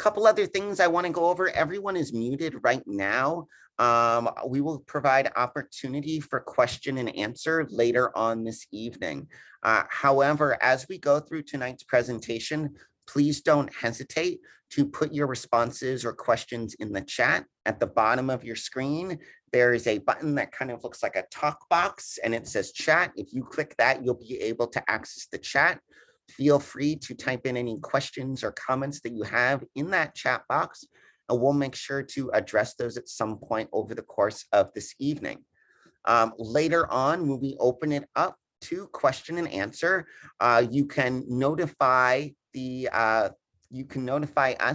Couple other things I want to go over. Everyone is muted right now. We will provide opportunity for question and answer later on this evening. However, as we go through tonight's presentation, please don't hesitate to put your responses or questions in the chat. At the bottom of your screen, there is a button that kind of looks like a talk box and it says chat. If you click that, you'll be able to access the chat. Feel free to type in any questions or comments that you have in that chat box, and we'll make sure to address those at some point over the course of this evening. Later on, when we open it up to question and answer, you can notify us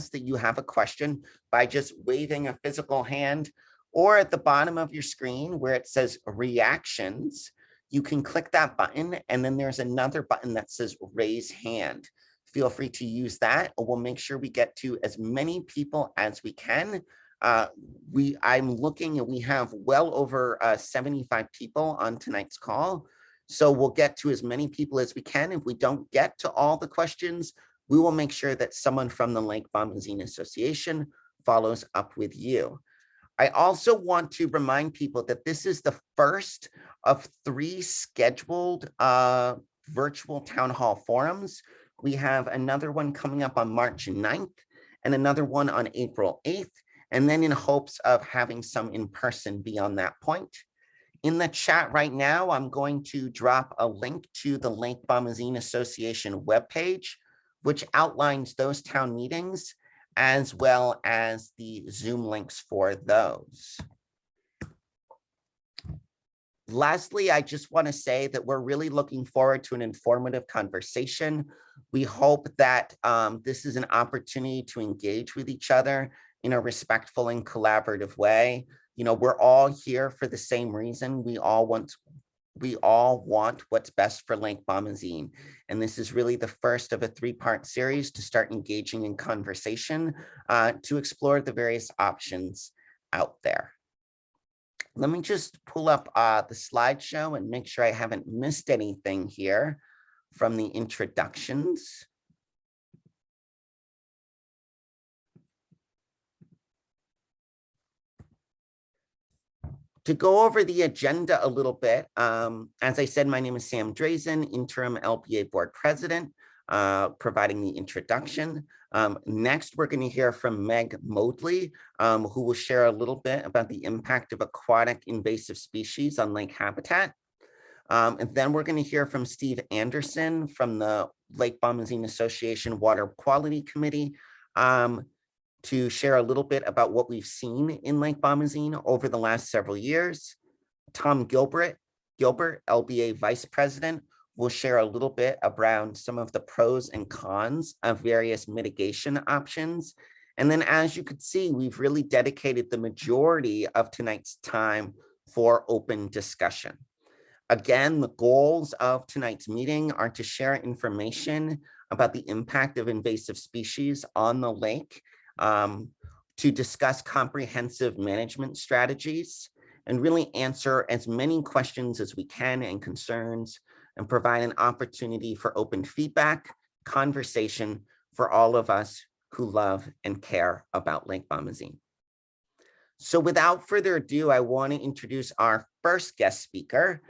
that you have a question by just waving a physical hand, or at the bottom of your screen where it says reactions, you can click that button, and then there's another button that says raise hand. Feel free to use that. We'll make sure we get to as many people as we can. I'm looking and we have well over 75 people on tonight's call. So we'll get to as many people as we can. If we don't get to all the questions, we will make sure that someone from the Lake Bomazeen Association follows up with you. I also want to remind people that this is the first of 3 scheduled virtual town hall forums. We have another one coming up on March 9th and another one on April 8th, and then in hopes of having some in person beyond that point. In the chat right now, I'm going to drop a link to the Lake Bomazeen Association webpage, which outlines those town meetings, as well as the Zoom links for those. Lastly, I just want to say that we're really looking forward to an informative conversation. We hope that this is an opportunity to engage with each other in a respectful and collaborative way. You know, we're all here for the same reason. We all want what's best for Lake Bomazeen. And this is really the first of a 3-part series to start engaging in conversation to explore the various options out there. Let me just pull up the slideshow and make sure I haven't missed anything here from the introductions. To go over the agenda a little bit, as I said, my name is Sam Drazen, interim LBA board president, providing the introduction. Next, we're going to hear from Meg Modley, who will share a little bit about the impact of aquatic invasive species on lake habitat. And then we're going to hear from Steve Anderson from the Lake Bomazeen Association Water Quality Committee, to share a little bit about what we've seen in Lake Bomazeen over the last several years. Tom Gilbert, LBA Vice President, will share a little bit around some of the pros and cons of various mitigation options. And then, as you could see, we've really dedicated the majority of tonight's time for open discussion. Again, the goals of tonight's meeting are to share information about the impact of invasive species on the lake, to discuss comprehensive management strategies, and really answer as many questions as we can and concerns, and provide an opportunity for open feedback, conversation for all of us who love and care about Lake Bomazeen. So without further ado, I want to introduce our first guest speaker,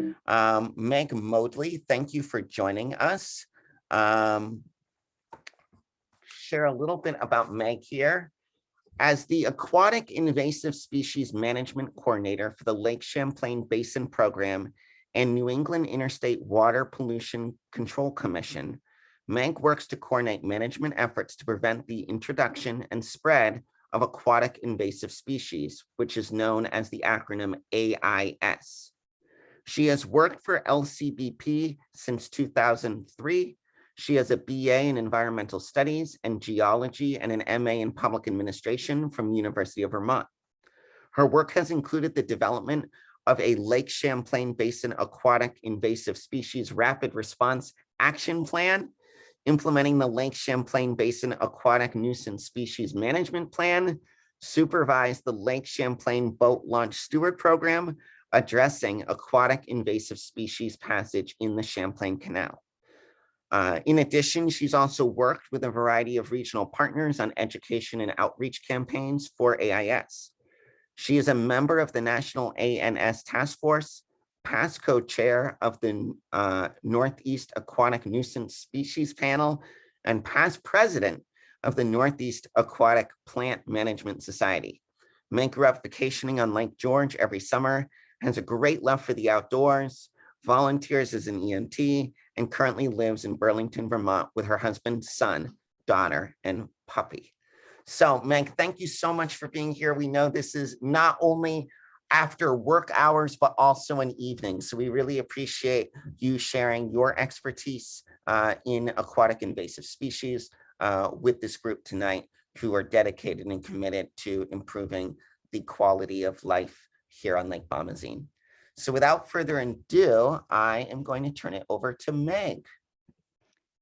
Meg Modley. Thank you for joining us. Share a little bit about Meg here. As the Aquatic Invasive Species Management Coordinator for the Lake Champlain Basin Program and New England Interstate Water Pollution Control Commission, Meg works to coordinate management efforts to prevent the introduction and spread of aquatic invasive species, which is known as the acronym AIS. She has worked for LCBP since 2003. She has a BA in Environmental Studies and Geology and an MA in Public Administration from University of Vermont. Her work has included the development of a Lake Champlain Basin Aquatic Invasive Species Rapid Response Action Plan, implementing the Lake Champlain Basin Aquatic Nuisance Species Management Plan, supervised the Lake Champlain Boat Launch Steward Program, addressing aquatic invasive species passage in the Champlain Canal. In addition, she's also worked with a variety of regional partners on education and outreach campaigns for AIS. She is a member of the National ANS Task Force, past co-chair of the Northeast Aquatic Nuisance Species Panel, and past president of the Northeast Aquatic Plant Management Society. Meg grew up vacationing on Lake George every summer, has a great love for the outdoors, volunteers as an EMT, and currently lives in Burlington, Vermont with her husband, son, daughter, and puppy. So Meg, thank you so much for being here. We know this is not only after work hours, but also an evening. So we really appreciate you sharing your expertise in aquatic invasive species with this group tonight, who are dedicated and committed to improving the quality of life here on Lake Bomazene. So without further ado, I am going to turn it over to Meg.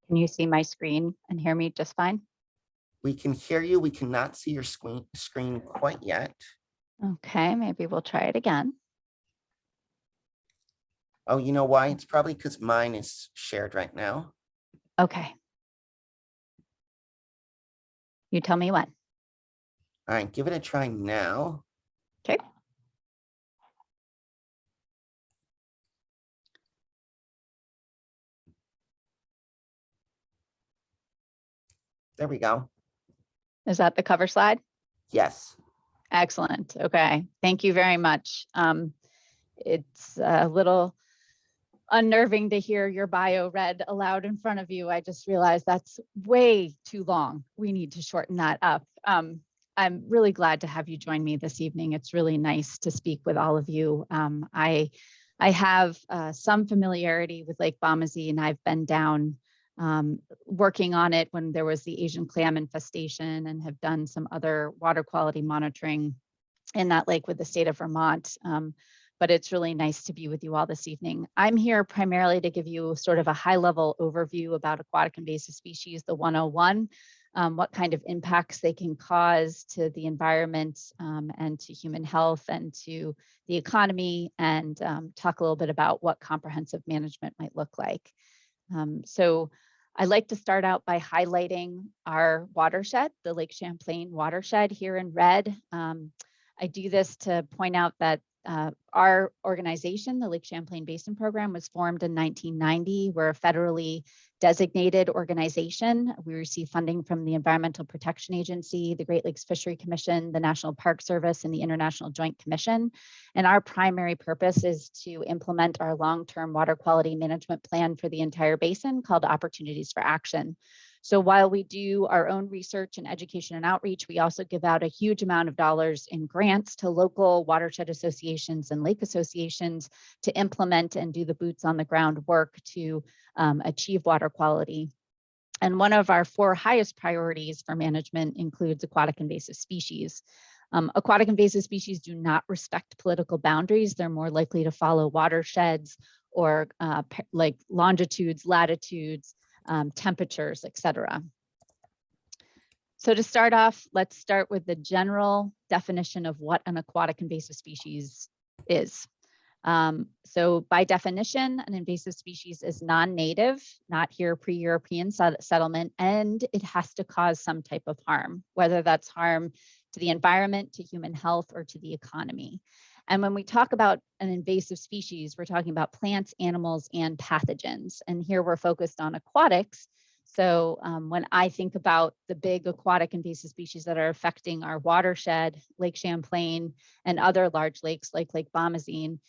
Can you see my screen and hear me just fine? We can hear you. We cannot see your screen quite yet. Okay, maybe we'll try it again. Oh, you know why? It's probably because mine is shared right now. Okay. You tell me when. All right, give it a try now. Okay. There we go. Is that the cover slide? Yes. Excellent. Okay. Thank you very much. It's a little unnerving to hear your bio read aloud in front of you. I just realized that's way too long. We need to shorten that up. I'm really glad to have you join me this evening. It's really nice to speak with all of you. I have some familiarity with Lake Bomazene, and I've been down working on it when there was the Asian clam infestation, and have done some other water quality monitoring in that lake with the state of Vermont. But it's really nice to be with you all this evening. I'm here primarily to give you sort of a high-level overview about aquatic invasive species, the 101, what kind of impacts they can cause to the environment and to human health and to the economy, and talk a little bit about what comprehensive management might look like. So I'd like to start out by highlighting our watershed, the Lake Champlain watershed here in red. I do this to point out that our organization, the Lake Champlain Basin Program, was formed in 1990. We're a federally designated organization. We receive funding from the Environmental Protection Agency, the Great Lakes Fishery Commission, the National Park Service, and the International Joint Commission. And our primary purpose is to implement our long-term water quality management plan for the entire basin, called Opportunities for Action. So while we do our own research and education and outreach, we also give out a huge amount of dollars in grants to local watershed associations and lake associations to implement and do the boots on the ground work to achieve water quality. And one of our 4 highest priorities for management includes aquatic invasive species. Aquatic invasive species do not respect political boundaries. They're more likely to follow watersheds or like longitudes, latitudes, temperatures, etc. So to start off, let's start with the general definition of what an aquatic invasive species is. So by definition, an invasive species is non-native, not here pre-European settlement, and it has to cause some type of harm, whether that's harm to the environment, to human health, or to the economy. And when we talk about an invasive species, we're talking about plants, animals, and pathogens. And here we're focused on aquatics. So when I think about the big aquatic invasive species that are affecting our watershed, Lake Champlain, and other large lakes like Lake Bomazene,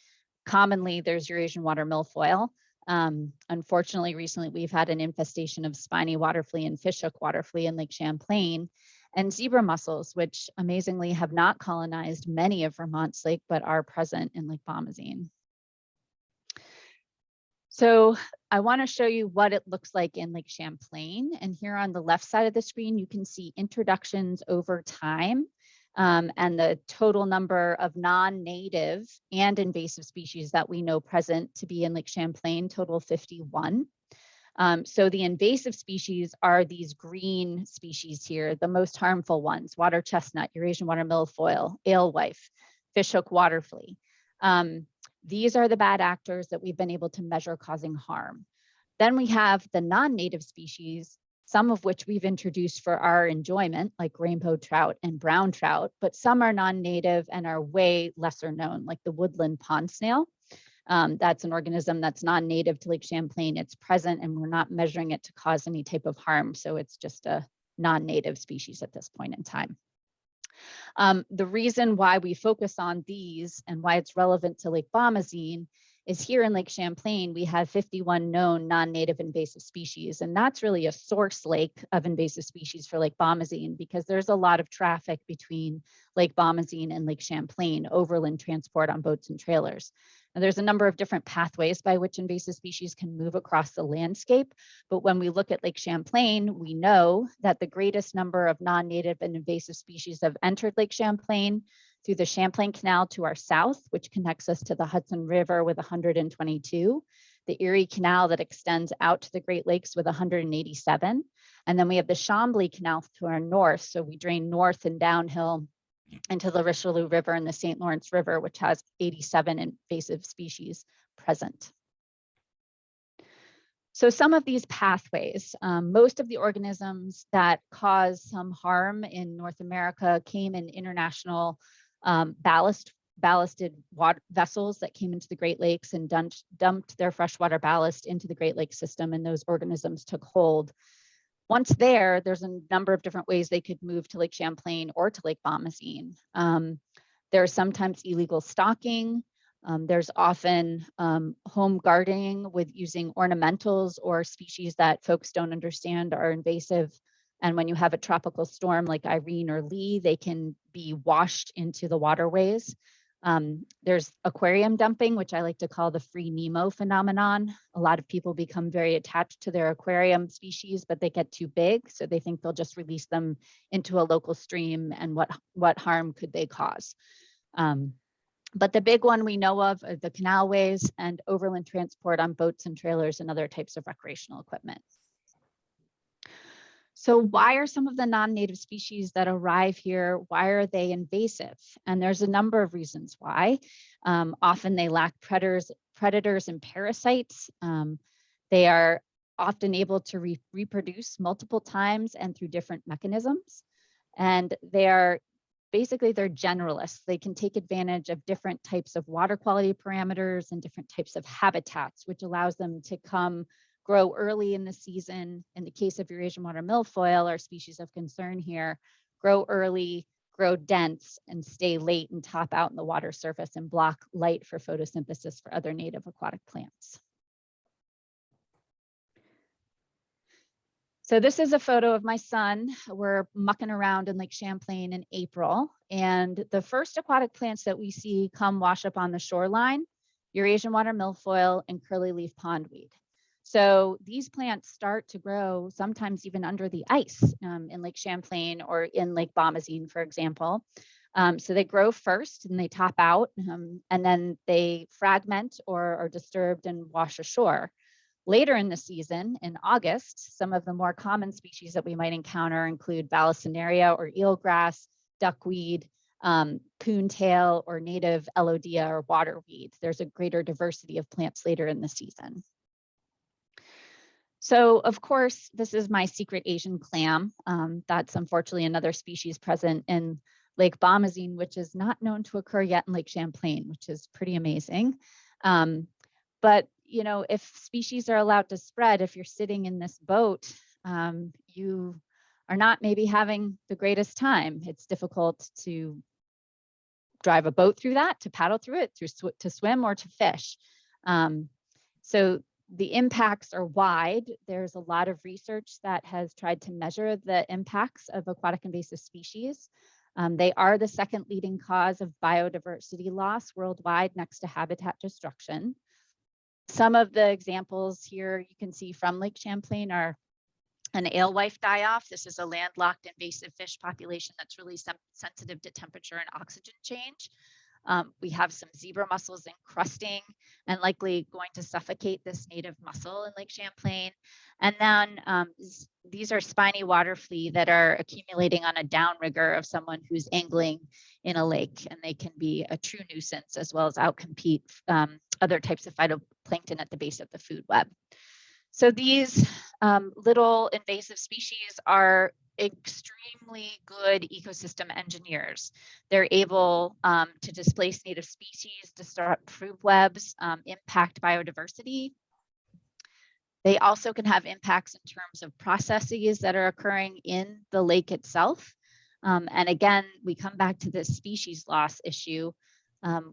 commonly there's Eurasian water milfoil. Unfortunately, recently we've had an infestation of spiny water flea and fishhook water flea in Lake Champlain, and zebra mussels, which amazingly have not colonized many of Vermont's lake, but are present in Lake Bomazene. So I want to show you what it looks like in Lake Champlain. And here on the left side of the screen, you can see introductions over time and the total number of non-native and invasive species that we know present to be in Lake Champlain, total 51. So the invasive species are these green species here, the most harmful ones: water chestnut, Eurasian water milfoil, alewife, fishhook water flea. These are the bad actors that we've been able to measure causing harm. Then we have the non-native species, some of which we've introduced for our enjoyment, like rainbow trout and brown trout, but some are non-native and are way lesser known, like the woodland pond snail. That's an organism that's non-native to Lake Champlain. It's present and we're not measuring it to cause any type of harm. So it's just a non-native species at this point in time. The reason why we focus on these and why it's relevant to Lake Bomazene is here in Lake Champlain, we have 51 known non-native invasive species, and that's really a source lake of invasive species for Lake Bomazene because there's a lot of traffic between Lake Bomazene and Lake Champlain, overland transport on boats and trailers. And there's a number of different pathways by which invasive species can move across the landscape. But when we look at Lake Champlain, we know that the greatest number of non-native and invasive species have entered Lake Champlain through the Champlain Canal to our south, which connects us to the Hudson River with 122, the Erie Canal that extends out to the Great Lakes with 187. And then we have the Chambly Canal to our north. So we drain north and downhill into the Richelieu River and the St. Lawrence River, which has 87 invasive species present. So some of these pathways, most of the organisms that cause some harm in North America came in international ballasted water vessels that came into the Great Lakes and dumped their freshwater ballast into the Great Lakes system, and those organisms took hold. Once there, there's a number of different ways they could move to Lake Champlain or to Lake Bomazene. There's sometimes illegal stocking. There's often home gardening with using ornamentals or species that folks don't understand are invasive. And when you have a tropical storm like Irene or Lee, they can be washed into the waterways. There's aquarium dumping, which I like to call the free Nemo phenomenon. A lot of people become very attached to their aquarium species, but they get too big. So they think they'll just release them into a local stream, and what harm could they cause? But the big one we know of are the canalways and overland transport on boats and trailers and other types of recreational equipment. So why are some of the non-native species that arrive here, why are they invasive? And there's a number of reasons why. Often they lack predators and parasites. They are often able to reproduce multiple times and through different mechanisms. And they're generalists. They can take advantage of different types of water quality parameters and different types of habitats, which allows them to grow early in the season. In the case of Eurasian water milfoil, our species of concern here, grow early, grow dense, and stay late and top out in the water surface and block light for photosynthesis for other native aquatic plants. So this is a photo of my son. We're mucking around in Lake Champlain in April, and the first aquatic plants that we see come wash up on the shoreline, Eurasian water milfoil and curly leaf pondweed. So these plants start to grow sometimes even under the ice in Lake Champlain or in Lake Bomazene, for example. So they grow first and they top out, and then they fragment or are disturbed and wash ashore. Later in the season, in August, some of the more common species that we might encounter include Balasinaria or eelgrass, duckweed, coontail, or native Elodea or waterweed. There's a greater diversity of plants later in the season. So, of course, this is my secret Asian clam. That's unfortunately another species present in Lake Bomazene, which is not known to occur yet in Lake Champlain, which is pretty amazing. But you know, if species are allowed to spread, if you're sitting in this boat, you are not maybe having the greatest time. It's difficult to drive a boat through that, to paddle through it, to swim or to fish. So the impacts are wide. There's a lot of research that has tried to measure the impacts of aquatic invasive species. They are the second leading cause of biodiversity loss worldwide, next to habitat destruction. Some of the examples here you can see from Lake Champlain are an alewife die-off. This is a landlocked invasive fish population that's really sensitive to temperature and oxygen change. We have some zebra mussels encrusting and likely going to suffocate this native mussel in Lake Champlain. And then these are spiny water flea that are accumulating on a downrigger of someone who's angling in a lake, and they can be a true nuisance as well as outcompete other types of phytoplankton at the base of the food web. So these little invasive species are extremely good ecosystem engineers. They're able to displace native species, disrupt food webs, impact biodiversity. They also can have impacts in terms of processes that are occurring in the lake itself. And again, we come back to this species loss issue.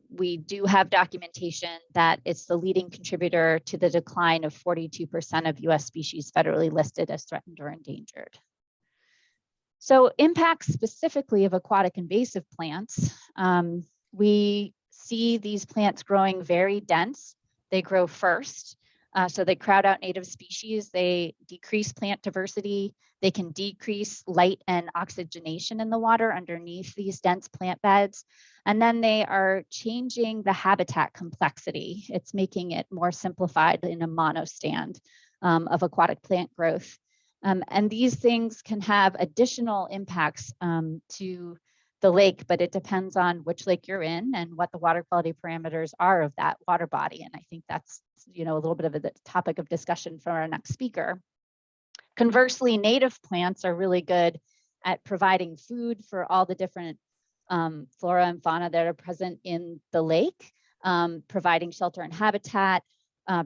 We do have documentation that it's the leading contributor to the decline of 42% of US species federally listed as threatened or endangered. So impacts specifically of aquatic invasive plants, we see these plants growing very dense. They grow first. So they crowd out native species, they decrease plant diversity, they can decrease light and oxygenation in the water underneath these dense plant beds. And then they are changing the habitat complexity. It's making it more simplified in a monostand of aquatic plant growth. And these things can have additional impacts to the lake, but it depends on which lake you're in and what the water quality parameters are of that water body. And I think that's, a little bit of a topic of discussion for our next speaker. Conversely, native plants are really good at providing food for all the different flora and fauna that are present in the lake, providing shelter and habitat,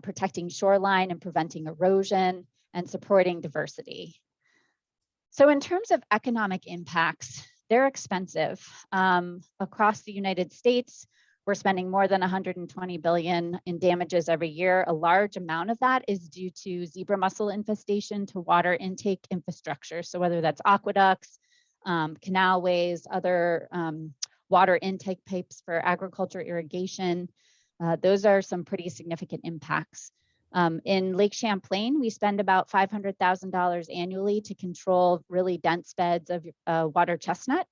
protecting shoreline and preventing erosion, and supporting diversity. So in terms of economic impacts, they're expensive. Across the United States, we're spending more than 120 billion in damages every year. A large amount of that is due to zebra mussel infestation to water intake infrastructure. So whether that's aqueducts, canalways, other water intake pipes for agriculture irrigation, those are some pretty significant impacts. In Lake Champlain, we spend about $500,000 annually to control really dense beds of water chestnut.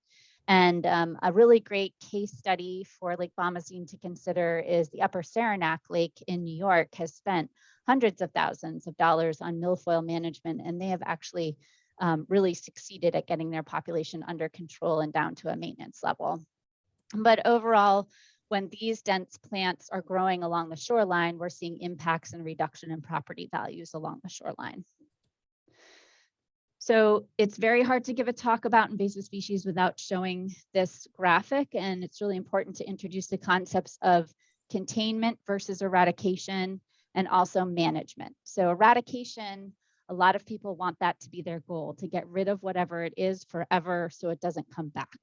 And a really great case study for Lake Bomoseen to consider is the Upper Saranac Lake in New York has spent hundreds of thousands of dollars on milfoil management, and they have actually really succeeded at getting their population under control and down to a maintenance level. But overall, when these dense plants are growing along the shoreline, we're seeing impacts and reduction in property values along the shoreline. So it's very hard to give a talk about invasive species without showing this graphic, and it's really important to introduce the concepts of containment versus eradication and also management. So eradication, a lot of people want that to be their goal, to get rid of whatever it is forever so it doesn't come back.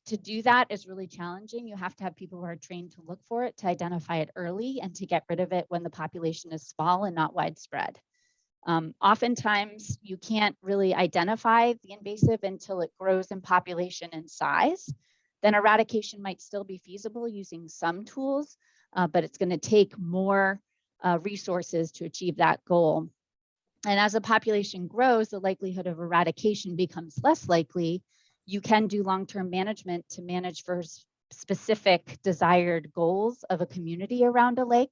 To do that is really challenging. You have to have people who are trained to look for it, to identify it early, and to get rid of it when the population is small and not widespread. Oftentimes, you can't really identify the invasive until it grows in population and size. Then eradication might still be feasible using some tools, but it's going to take more resources to achieve that goal. And as a population grows, the likelihood of eradication becomes less likely. You can do long-term management to manage for specific desired goals of a community around a lake,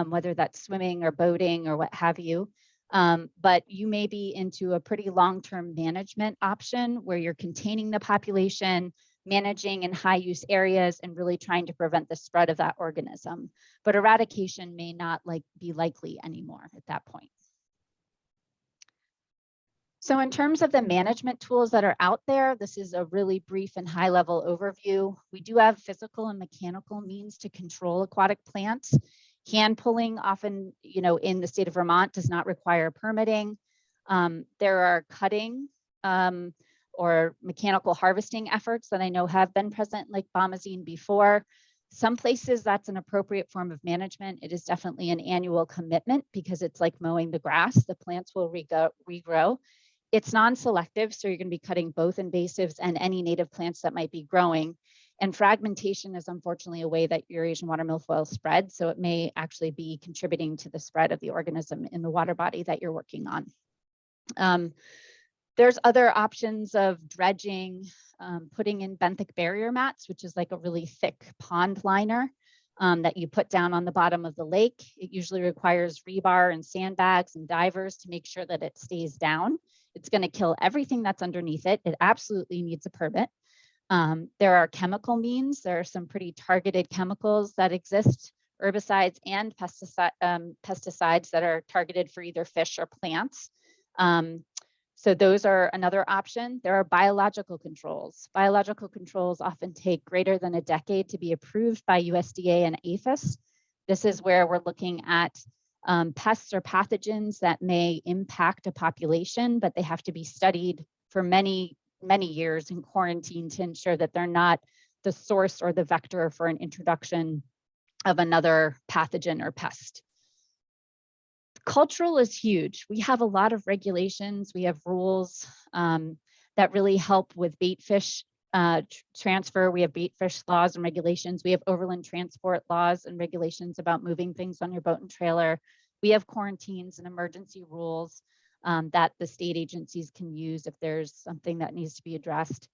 whether that's swimming or boating or what have you. But you may be into a pretty long-term management option where you're containing the population, managing in high-use areas, and really trying to prevent the spread of that organism. But eradication may not be likely anymore at that point. So in terms of the management tools that are out there, this is a really brief and high-level overview. We do have physical and mechanical means to control aquatic plants. Hand pulling often, in the state of Vermont does not require permitting. There are cutting or mechanical harvesting efforts that I know have been present in Lake Bomoseen before. Some places that's an appropriate form of management. It is definitely an annual commitment because it's like mowing the grass. The plants will regrow. It's non-selective, so you're going to be cutting both invasives and any native plants that might be growing. And fragmentation is unfortunately a way that Eurasian water milfoil spreads, so it may actually be contributing to the spread of the organism in the water body that you're working on. There's other options of dredging, putting in benthic barrier mats, which is like a really thick pond liner that you put down on the bottom of the lake. It usually requires rebar and sandbags and divers to make sure that it stays down. It's going to kill everything that's underneath it. It absolutely needs a permit. There are chemical means. There are some pretty targeted chemicals that exist herbicides and pesticides that are targeted for either fish or plants. So those are another option. There are biological controls. Biological controls often take greater than a decade to be approved by USDA and APHIS. This is where we're looking at pests or pathogens that may impact a population, but they have to be studied for many, many years in quarantine to ensure that they're not the source or the vector for an introduction of another pathogen or pest. Cultural is huge. We have a lot of regulations. We have rules that really help with bait fish transfer. We have bait fish laws and regulations. We have overland transport laws and regulations about moving things on your boat and trailer. We have quarantines and emergency rules that the state agencies can use if there's something that needs to be addressed.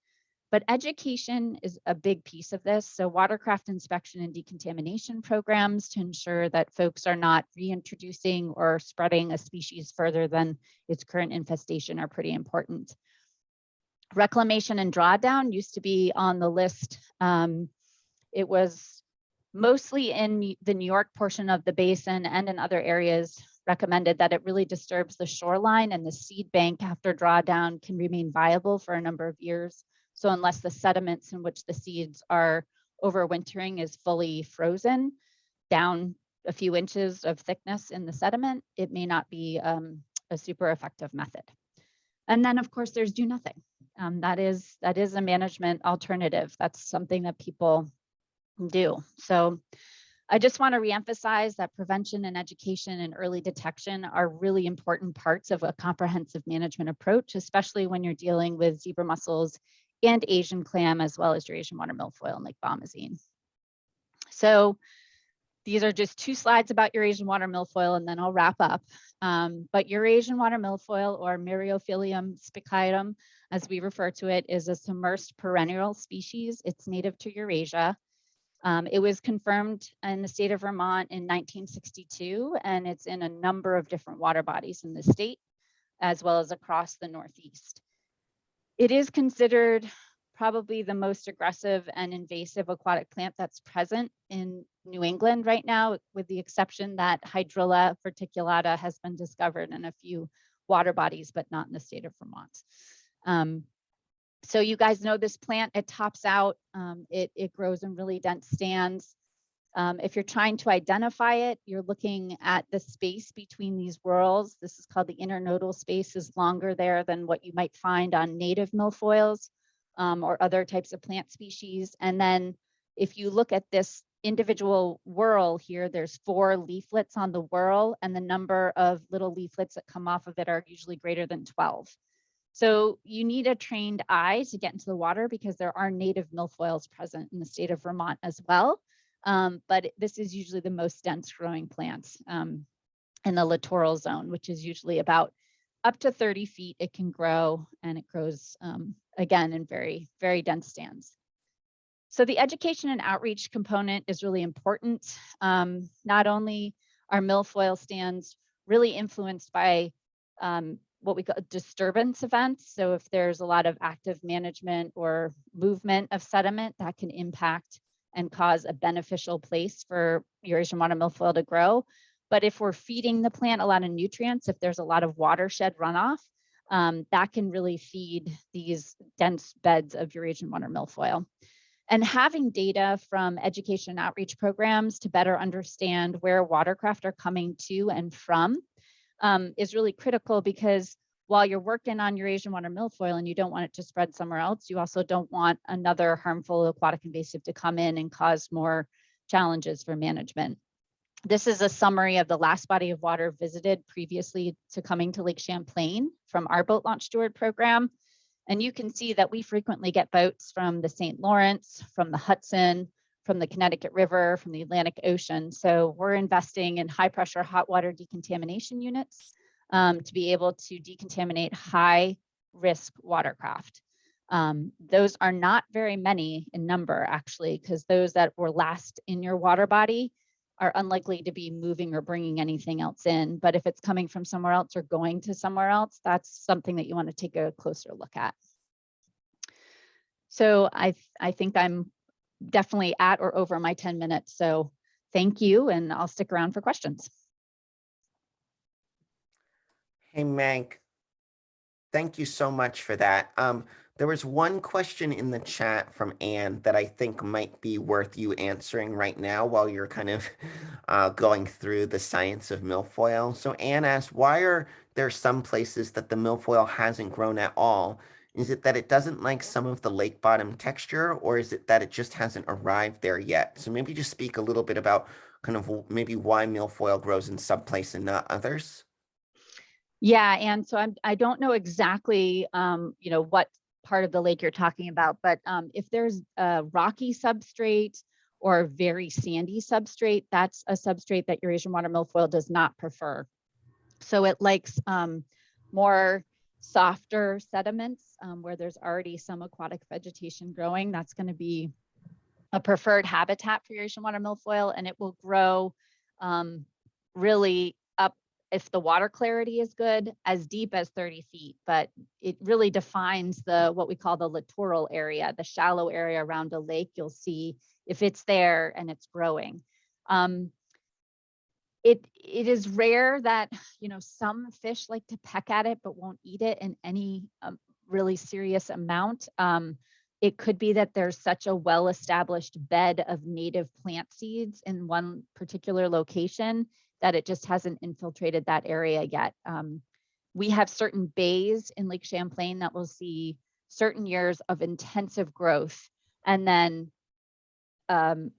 But education is a big piece of this. So watercraft inspection and decontamination programs to ensure that folks are not reintroducing or spreading a species further than its current infestation are pretty important. Reclamation and drawdown used to be on the list. It was mostly in the New York portion of the basin and in other areas recommended that it really disturbs the shoreline, and the seed bank after drawdown can remain viable for a number of years. So unless the sediments in which the seeds are overwintering is fully frozen down a few inches of thickness in the sediment, it may not be a super effective method. And then of course there's do nothing. That is a management alternative. That's something that people do. So I just want to reemphasize that prevention and education and early detection are really important parts of a comprehensive management approach, especially when you're dealing with zebra mussels and Asian clam, as well as Eurasian water milfoil and Lake Bomazene. So these are just 2 slides about Eurasian water milfoil, and then I'll wrap up. But Eurasian water milfoil, or Myriophyllum spicatum, as we refer to it, is a submersed perennial species. It's native to Eurasia. It was confirmed in the state of Vermont in 1962, and it's in a number of different water bodies in the state, as well as across the Northeast. It is considered probably the most aggressive and invasive aquatic plant that's present in New England right now, with the exception that Hydrilla verticulata has been discovered in a few water bodies, but not in the state of Vermont. So you guys know this plant, it tops out, it grows in really dense stands. If you're trying to identify it, you're looking at the space between these whorls. This is called the internodal space, is longer there than what you might find on native milfoils or other types of plant species. And then if you look at this individual whorl here, there's 4 leaflets on the whorl, and the number of little leaflets that come off of it are usually greater than 12. So you need a trained eye to get into the water, because there are native milfoils present in the state of Vermont as well. But this is usually the most dense growing plants in the littoral zone, which is usually about up to 30 feet it can grow, and it grows again in very, very dense stands. So the education and outreach component is really important. Not only are milfoil stands really influenced by what we call disturbance events. So if there's a lot of active management or movement of sediment, that can impact and cause a beneficial place for Eurasian water milfoil to grow. But if we're feeding the plant a lot of nutrients, if there's a lot of watershed runoff, that can really feed these dense beds of Eurasian water milfoil. And having data from education and outreach programs to better understand where watercraft are coming to and from is really critical, because while you're working on Eurasian water milfoil and you don't want it to spread somewhere else, you also don't want another harmful aquatic invasive to come in and cause more challenges for management. This is a summary of the last body of water visited previously to coming to Lake Champlain from our boat launch steward program. And you can see that we frequently get boats from the St. Lawrence, from the Hudson, from the Connecticut River, from the Atlantic Ocean. So we're investing in high pressure hot water decontamination units to be able to decontaminate high risk watercraft. Those are not very many in number, actually, because those that were last in your water body are unlikely to be moving or bringing anything else in. But if it's coming from somewhere else or going to somewhere else, that's something that you want to take a closer look at. So I think I'm definitely at or over my 10 minutes. So thank you, and I'll stick around for questions. Hey, Meg, thank you so much for that. There was one question in the chat from Anne that I think might be worth you answering right now while you're kind of going through the science of milfoil. So Anne asked, why are there some places that the milfoil hasn't grown at all? Is it that it doesn't like some of the lake bottom texture, or is it that it just hasn't arrived there yet? So maybe just speak a little bit about kind of maybe why milfoil grows in some places and not others. Yeah, and so I don't know exactly, what part of the lake you're talking about, but if there's a rocky substrate or very sandy substrate, that's a substrate that your Asian water milfoil does not prefer. So it likes more softer sediments where there's already some aquatic vegetation growing. That's going to be a preferred habitat for your Asian water milfoil, and it will grow really up, if the water clarity is good, as deep as 30 feet. But it really defines what we call the littoral area, the shallow area around a lake. You'll see if it's there and it's growing. It is rare that some fish like to peck at it but won't eat it in any really serious amount. It could be that there's such a well-established bed of native plant seeds in one particular location that it just hasn't infiltrated that area yet. We have certain bays in Lake Champlain that will see certain years of intensive growth, and then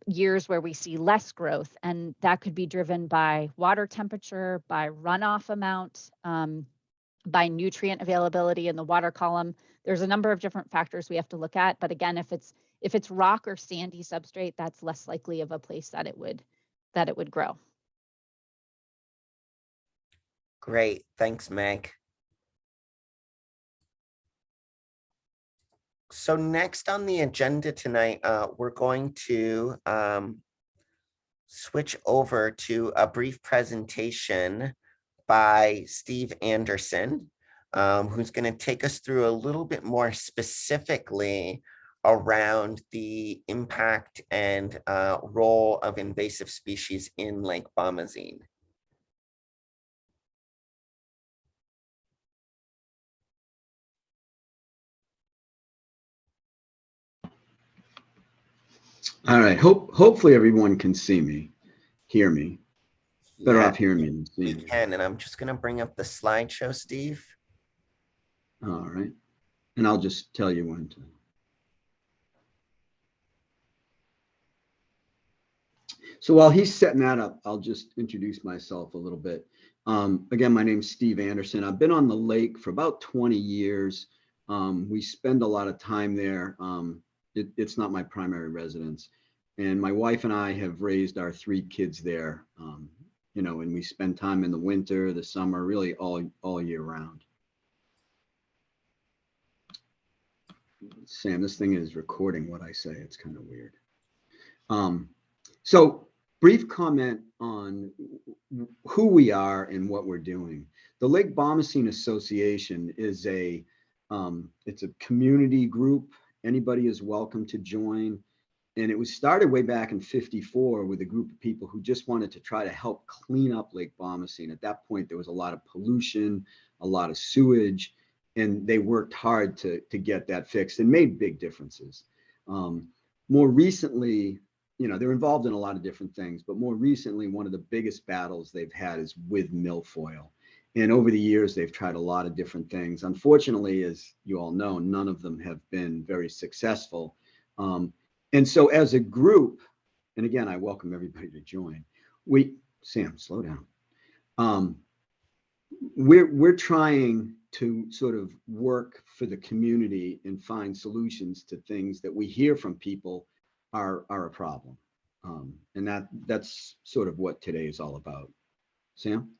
years where we see less growth, and that could be driven by water temperature, by runoff amount, by nutrient availability in the water column. There's a number of different factors we have to look at, but again, if it's rock or sandy substrate, that's less likely of a place that it would grow. Great, thanks, Meg. So next on the agenda tonight, we're going to switch over to a brief presentation by Steve Anderson, who's going to take us through a little bit more specifically around the impact and role of invasive species in Lake Bomazene. All right. Hopefully everyone can see me, hear me. Better off hearing me than seeing me. And I'm just going to bring up the slideshow, Steve. All right. And I'll just tell you when to. So while he's setting that up, I'll just introduce myself a little bit. Again, my name's Steve Anderson. I've been on the lake for about 20 years. We spend a lot of time there. It's not my primary residence. And my wife and I have raised our 3 kids there, and we spend time in the winter, the summer, really all year round. Sam, this thing is recording what I say. It's kind of weird. So brief comment on who we are and what we're doing. The Lake Bomazene Association is it's a community group. Anybody is welcome to join. And it was started way back in '54 with a group of people who just wanted to try to help clean up Lake Bomazene. At that point, there was a lot of pollution, a lot of sewage, and they worked hard to get that fixed and made big differences. More recently, they're involved in a lot of different things, but more recently, one of the biggest battles they've had is with milfoil. And over the years, they've tried a lot of different things. Unfortunately, as you all know, none of them have been very successful. And so as a group, and again, I welcome everybody to join. Sam, slow down. We're trying to sort of work for the community and find solutions to things that we hear from people are a problem. And that's sort of what today is all about. Sam?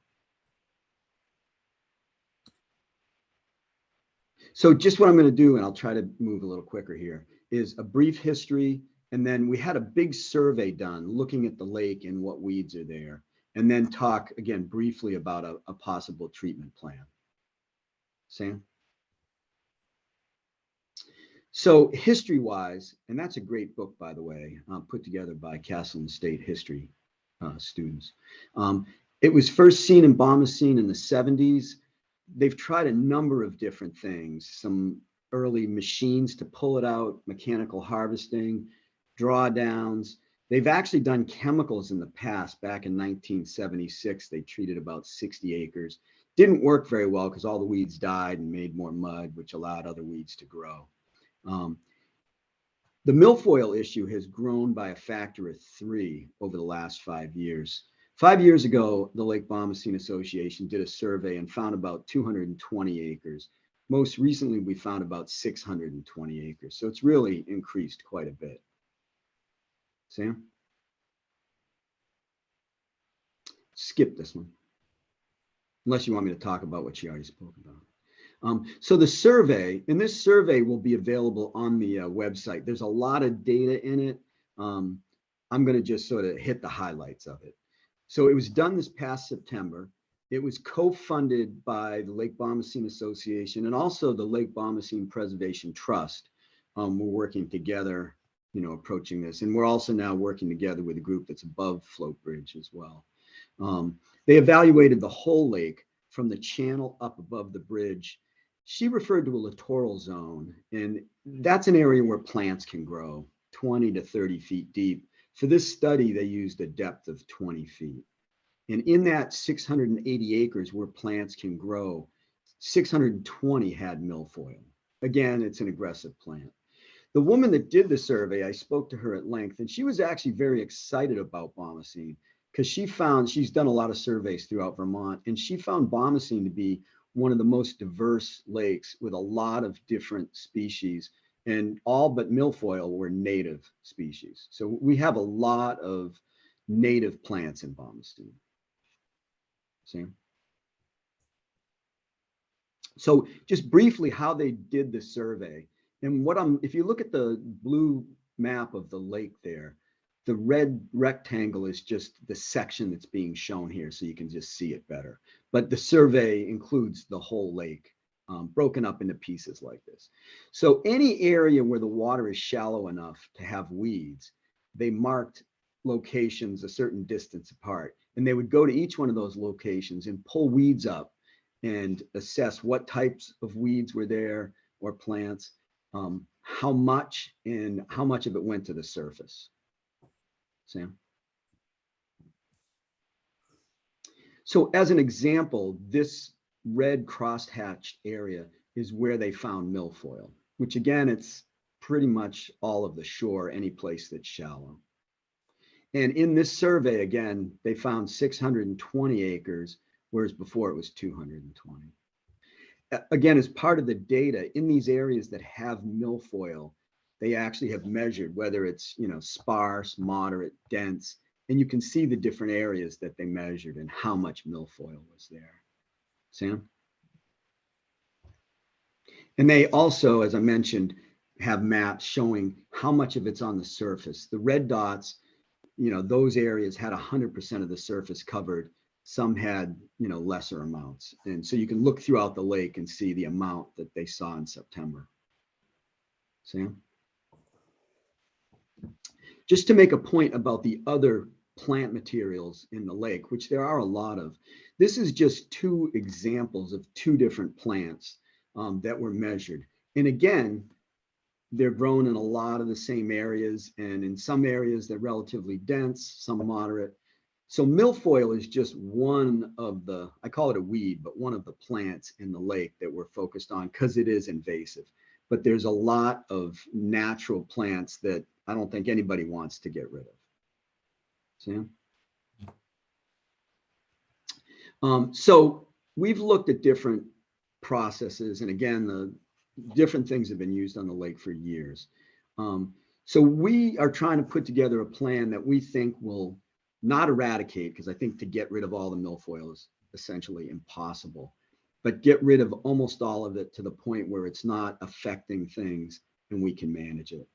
So just what I'm going to do, and I'll try to move a little quicker here, is a brief history. And then we had a big survey done looking at the lake and what weeds are there. And then talk again briefly about a possible treatment plan. Sam? So history-wise, and that's a great book, by the way, put together by Castleton State History students. It was first seen in Bomoseen in the 70s. They've tried a number of different things, some early machines to pull it out, mechanical harvesting, drawdowns. They've actually done chemicals in the past. Back in 1976, they treated about 60 acres. Didn't work very well because all the weeds died and made more mud, which allowed other weeds to grow. The milfoil issue has grown by a factor of 3 over the last 5 years. 5 years ago, the Lake Bomoseen Association did a survey and found about 220 acres. Most recently, we found about 620 acres. So it's really increased quite a bit. Sam? Skip this one, unless you want me to talk about what she already spoke about. So the survey, and this survey will be available on the website. There's a lot of data in it. I'm going to just sort of hit the highlights of it. So it was done this past September. It was co-funded by the Lake Bomoseen Association and also the Lake Bomoseen Preservation Trust. We're working together, approaching this. And we're also now working together with a group that's above Float Bridge as well. They evaluated the whole lake from the channel up above the bridge. She referred to a littoral zone, and that's an area where plants can grow 20 to 30 feet deep. For this study, they used a depth of 20 feet. And in that 680 acres where plants can grow, 620 had milfoil. Again, it's an aggressive plant. The woman that did the survey, I spoke to her at length, and she was actually very excited about Bomoseen because she's done a lot of surveys throughout Vermont, and she found Bomoseen to be one of the most diverse lakes with a lot of different species, and all but milfoil were native species. So we have a lot of native plants in Bomoseen. Sam? So just briefly how they did the survey, and if you look at the blue map of the lake there, the red rectangle is just the section that's being shown here, so you can just see it better. But the survey includes the whole lake, broken up into pieces like this. So any area where the water is shallow enough to have weeds, they marked locations a certain distance apart. And they would go to each one of those locations and pull weeds up and assess what types of weeds were there or plants, how much of it went to the surface. Sam? So as an example, this red cross-hatched area is where they found milfoil, which again, it's pretty much all of the shore, any place that's shallow. And in this survey, again, they found 620 acres, whereas before it was 220. Again, as part of the data, in these areas that have milfoil, they actually have measured whether it's, sparse, moderate, dense, and you can see the different areas that they measured and how much milfoil was there. Sam? And they also, as I mentioned, have maps showing how much of it's on the surface. The red dots, those areas had 100% of the surface covered. Some had, lesser amounts. And so you can look throughout the lake and see the amount that they saw in September. Sam? Just to make a point about the other plant materials in the lake, which there are a lot of, this is just 2 examples of 2 different plants that were measured. And again, they're grown in a lot of the same areas, and in some areas they're relatively dense, some moderate. So milfoil is just one of the, I call it a weed, but one of the plants in the lake that we're focused on because it is invasive. But there's a lot of natural plants that I don't think anybody wants to get rid of. Sam? So we've looked at different processes, and again, the different things have been used on the lake for years. So we are trying to put together a plan that we think will not eradicate, because I think to get rid of all the milfoil is essentially impossible, but get rid of almost all of it to the point where it's not affecting things and we can manage it.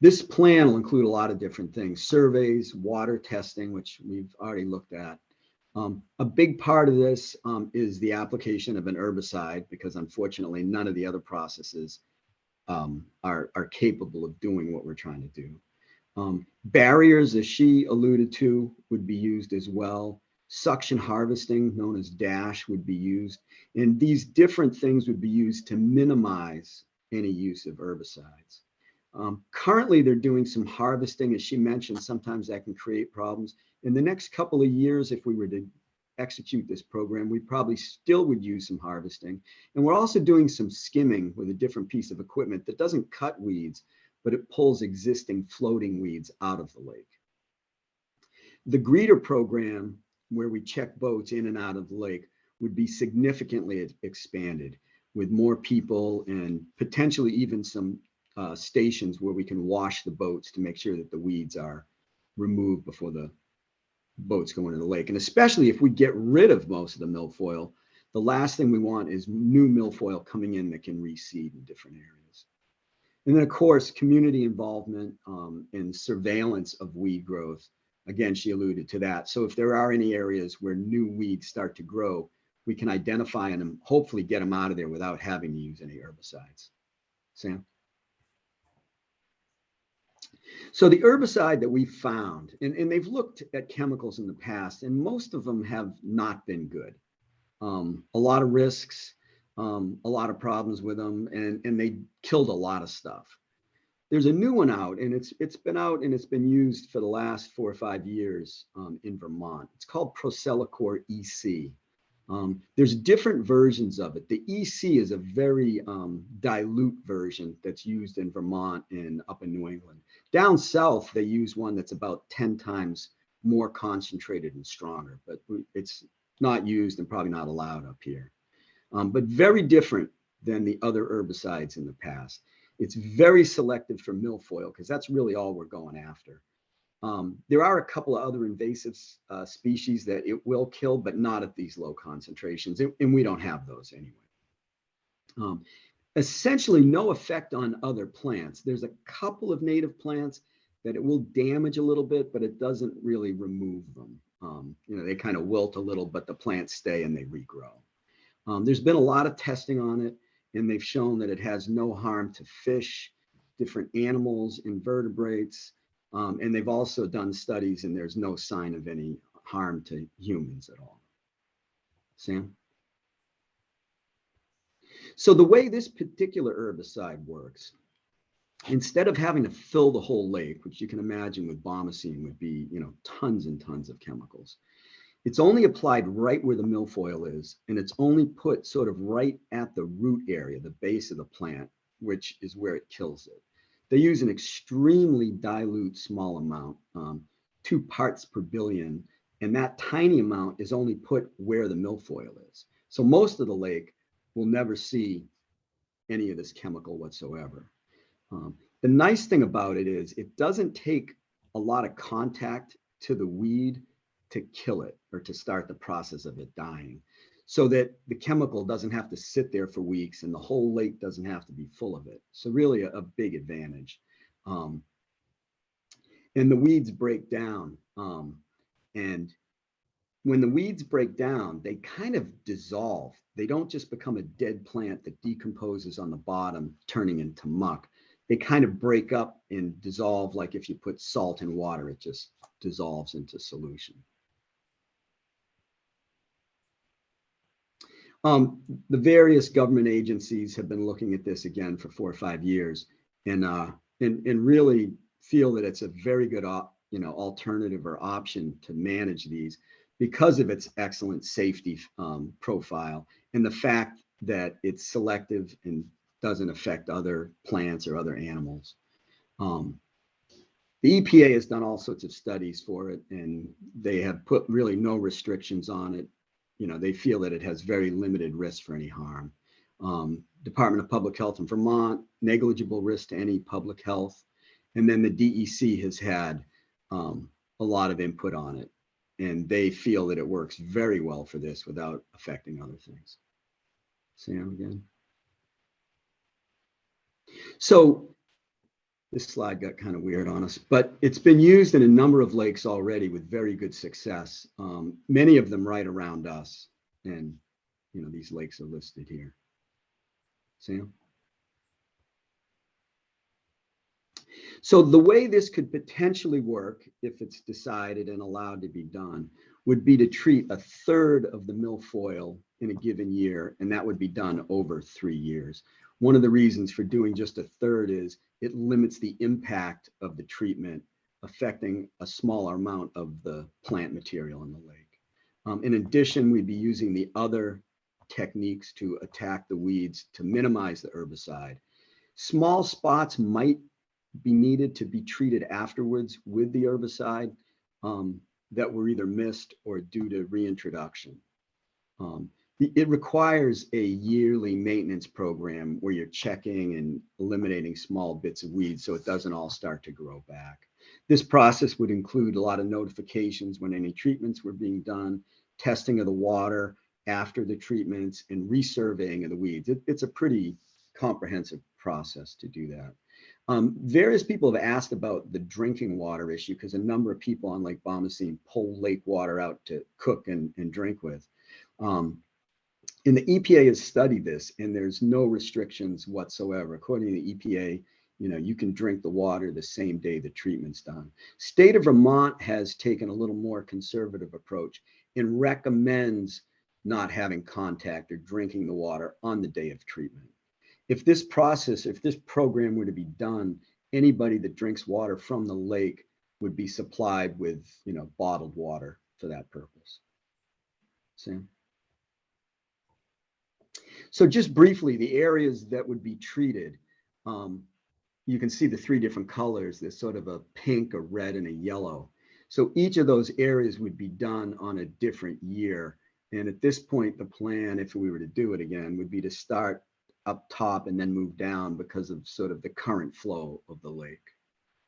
This plan will include a lot of different things: surveys, water testing, which we've already looked at. A big part of this is the application of an herbicide, because unfortunately none of the other processes are capable of doing what we're trying to do. Barriers, as she alluded to, would be used as well. Suction harvesting, known as DASH, would be used. And these different things would be used to minimize any use of herbicides. Currently, they're doing some harvesting. As she mentioned, sometimes that can create problems. In the next couple of years, if we were to execute this program, we probably still would use some harvesting. And we're also doing some skimming with a different piece of equipment that doesn't cut weeds, but it pulls existing floating weeds out of the lake. The greeter program, where we check boats in and out of the lake, would be significantly expanded with more people and potentially even some stations where we can wash the boats to make sure that the weeds are removed before the boats go into the lake. And especially if we get rid of most of the milfoil, the last thing we want is new milfoil coming in that can reseed in different areas. And then, of course, community involvement and surveillance of weed growth. Again, she alluded to that. So if there are any areas where new weeds start to grow, we can identify them and hopefully get them out of there without having to use any herbicides. Sam? So the herbicide that we found, and they've looked at chemicals in the past, and most of them have not been good. A lot of risks, a lot of problems with them, and they killed a lot of stuff. There's a new one out, and it's been out and it's been used for the last 4 or 5 years in Vermont. It's called Procelicor EC. There's different versions of it. The EC is a very dilute version that's used in Vermont and up in New England. Down south, they use one that's about 10 times more concentrated and stronger, but it's not used and probably not allowed up here. But very different than the other herbicides in the past. It's very selective for milfoil because that's really all we're going after. There are a couple of other invasive species that it will kill, but not at these low concentrations, and we don't have those anyway. Essentially no effect on other plants. There's a couple of native plants that it will damage a little bit, but it doesn't really remove them. They kind of wilt a little, but the plants stay and they regrow. There's been a lot of testing on it, and they've shown that it has no harm to fish, different animals, invertebrates, and they've also done studies, and there's no sign of any harm to humans at all. Sam? So the way this particular herbicide works, instead of having to fill the whole lake, which you can imagine with bomacine would be, tons and tons of chemicals, it's only applied right where the milfoil is, and it's only put sort of right at the root area, the base of the plant, which is where it kills it. They use an extremely dilute small amount, 2 parts per billion, and that tiny amount is only put where the milfoil is. So most of the lake will never see any of this chemical whatsoever. The nice thing about it is it doesn't take a lot of contact to the weed to kill it or to start the process of it dying, so that the chemical doesn't have to sit there for weeks and the whole lake doesn't have to be full of it. So really a big advantage. And the weeds break down. And when the weeds break down, they kind of dissolve. They don't just become a dead plant that decomposes on the bottom, turning into muck. They kind of break up and dissolve, like if you put salt in water, it just dissolves into solution. The various government agencies have been looking at this again for 4 or 5 years, and really feel that it's a very good alternative or option to manage these because of its excellent safety profile and the fact that it's selective and doesn't affect other plants or other animals. The EPA has done all sorts of studies for it, and they have put really no restrictions on it. They feel that it has very limited risk for any harm. Department of Public Health in Vermont, negligible risk to any public health. And then the DEC has had a lot of input on it, and they feel that it works very well for this without affecting other things. Sam again. So this slide got kind of weird on us, but it's been used in a number of lakes already with very good success. Many of them right around us, and these lakes are listed here. Sam? So the way this could potentially work, if it's decided and allowed to be done, would be to treat a third of the milfoil in a given year, and that would be done over 3 years. One of the reasons for doing just a third is it limits the impact of the treatment affecting a smaller amount of the plant material in the lake. In addition, we'd be using the other techniques to attack the weeds to minimize the herbicide. Small spots might be needed to be treated afterwards with the herbicide that were either missed or due to reintroduction. It requires a yearly maintenance program where you're checking and eliminating small bits of weeds so it doesn't all start to grow back. This process would include a lot of notifications when any treatments were being done, testing of the water after the treatments, and resurveying of the weeds. It's a pretty comprehensive process to do that. Various people have asked about the drinking water issue because a number of people on Lake Bomoseen pull lake water out to cook and drink with. And the EPA has studied this, and there's no restrictions whatsoever. According to the EPA, you can drink the water the same day the treatment's done. State of Vermont has taken a little more conservative approach and recommends not having contact or drinking the water on the day of treatment. If this program were to be done, anybody that drinks water from the lake would be supplied with, bottled water for that purpose. Sam? So just briefly, the areas that would be treated, you can see the 3 different colors. There's sort of a pink, a red, and a yellow. So each of those areas would be done on a different year. And at this point, the plan, if we were to do it again, would be to start up top and then move down because of sort of the current flow of the lake.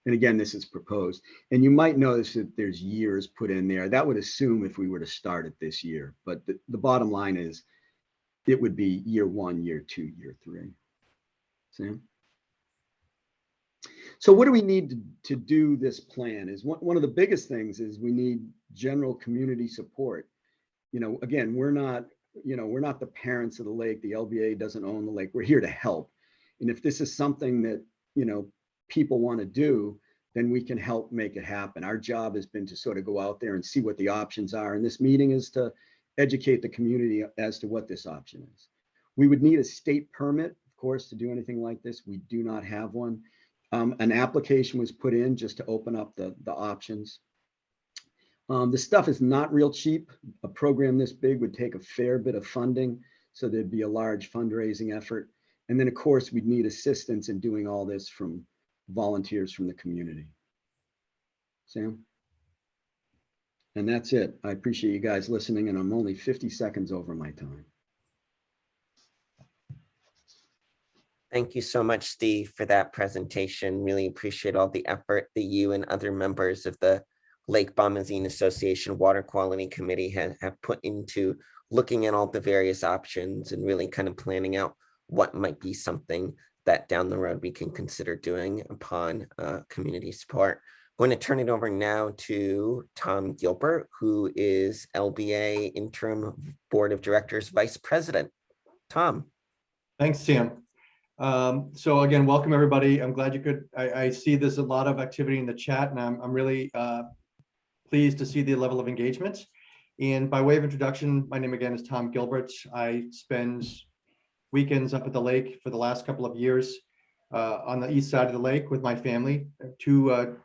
And again, this is proposed. And you might notice that there's years put in there. That would assume if we were to start it this year. But the bottom line is it would be year 1, year 2, year 3. Sam? So what do we need to do this plan? Is one of the biggest things is we need general community support. Again, we're not the parents of the lake. The LBA doesn't own the lake. We're here to help. And if this is something that, people want to do, then we can help make it happen. Our job has been to sort of go out there and see what the options are. And this meeting is to educate the community as to what this option is. We would need a state permit, of course, to do anything like this. We do not have one. An application was put in just to open up the options. The stuff is not real cheap. A program this big would take a fair bit of funding, so there'd be a large fundraising effort. And then, of course, we'd need assistance in doing all this from volunteers from the community. Sam? And that's it. I appreciate you guys listening, and I'm only 50 seconds over my time. Thank you so much, Steve, for that presentation. Really appreciate all the effort that you and other members of the Lake Bomoseen Association Water Quality Committee have put into looking at all the various options and really kind of planning out what might be something that down the road we can consider doing upon community support. I'm going to turn it over now to Tom Gilbert, who is LBA Interim Board of Directors Vice President. Tom. Thanks, Sam. So again, welcome everybody. I'm glad you could, I see there's a lot of activity in the chat, and I'm really pleased to see the level of engagement. And by way of introduction, my name again is Tom Gilbert. I spend weekends up at the lake for the last couple of years on the east side of the lake with my family, two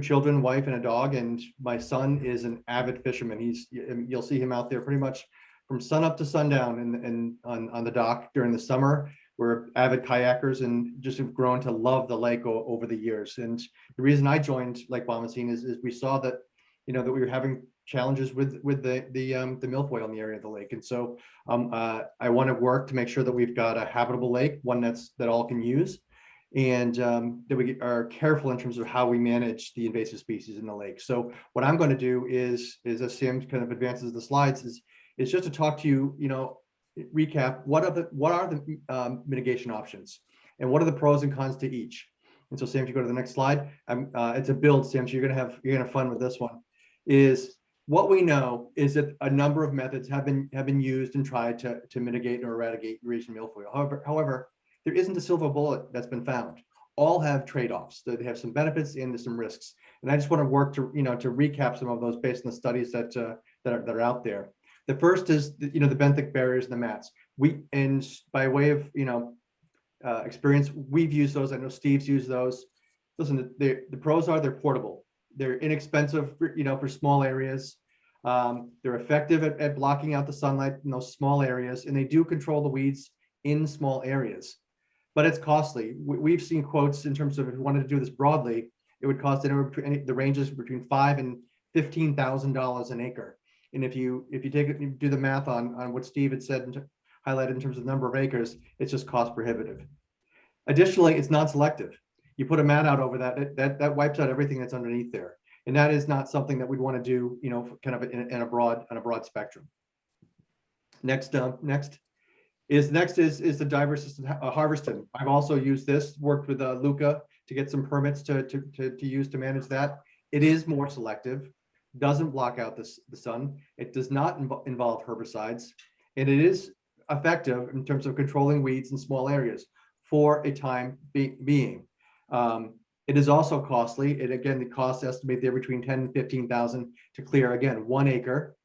children, wife, and a dog. And my son is an avid fisherman. You'll see him out there pretty much from sun up to sundown and on the dock during the summer. We're avid kayakers and just have grown to love the lake over the years. And the reason I joined Lake Bomoseen is we saw that, that we were having challenges with the milfoil in the area of the lake. And so I want to work to make sure that we've got a habitable lake, one that all can use, and that we are careful in terms of how we manage the invasive species in the lake. So what I'm going to do is as Sam kind of advances the slides, is just to talk to you, recap what are the mitigation options and what are the pros and cons to each. And so Sam, if you go to the next slide, it's a build, Sam, so you're gonna have fun with this one. Is what we know is that a number of methods have been used and tried to mitigate or eradicate Eurasian milfoil. However, there isn't a silver bullet that's been found. all have trade-offs. They have some benefits and some risks. And I just want to work to, to recap some of those based on the studies that are out there. The first is, the benthic barriers and the mats. And by way of, experience, we've used those. I know Steve's used those. Listen, the pros are they're portable. They're inexpensive, for small areas. They're effective at blocking out the sunlight in those small areas, and they do control the weeds in small areas. But it's costly. We've seen quotes in terms of, if you wanted to do this broadly, it would cost anywhere between, the ranges between $5,000 and $15,000 an acre. And if you do the math on what Steve had said and highlighted in terms of the number of acres, it's just cost prohibitive. Additionally, it's non-selective. You put a mat out over that wipes out everything that's underneath there, and that is not something that we'd want to do, kind of in a broad spectrum. Next is the diver assisted harvesting. I've also used this, worked with Luca to get some permits to use to manage that. It is more selective, doesn't block out the sun. It does not involve herbicides, and it is effective in terms of controlling weeds in small areas for a time being. It is also costly. Again, the cost estimate there between 10 and 15,000 to clear, again, 1 acre.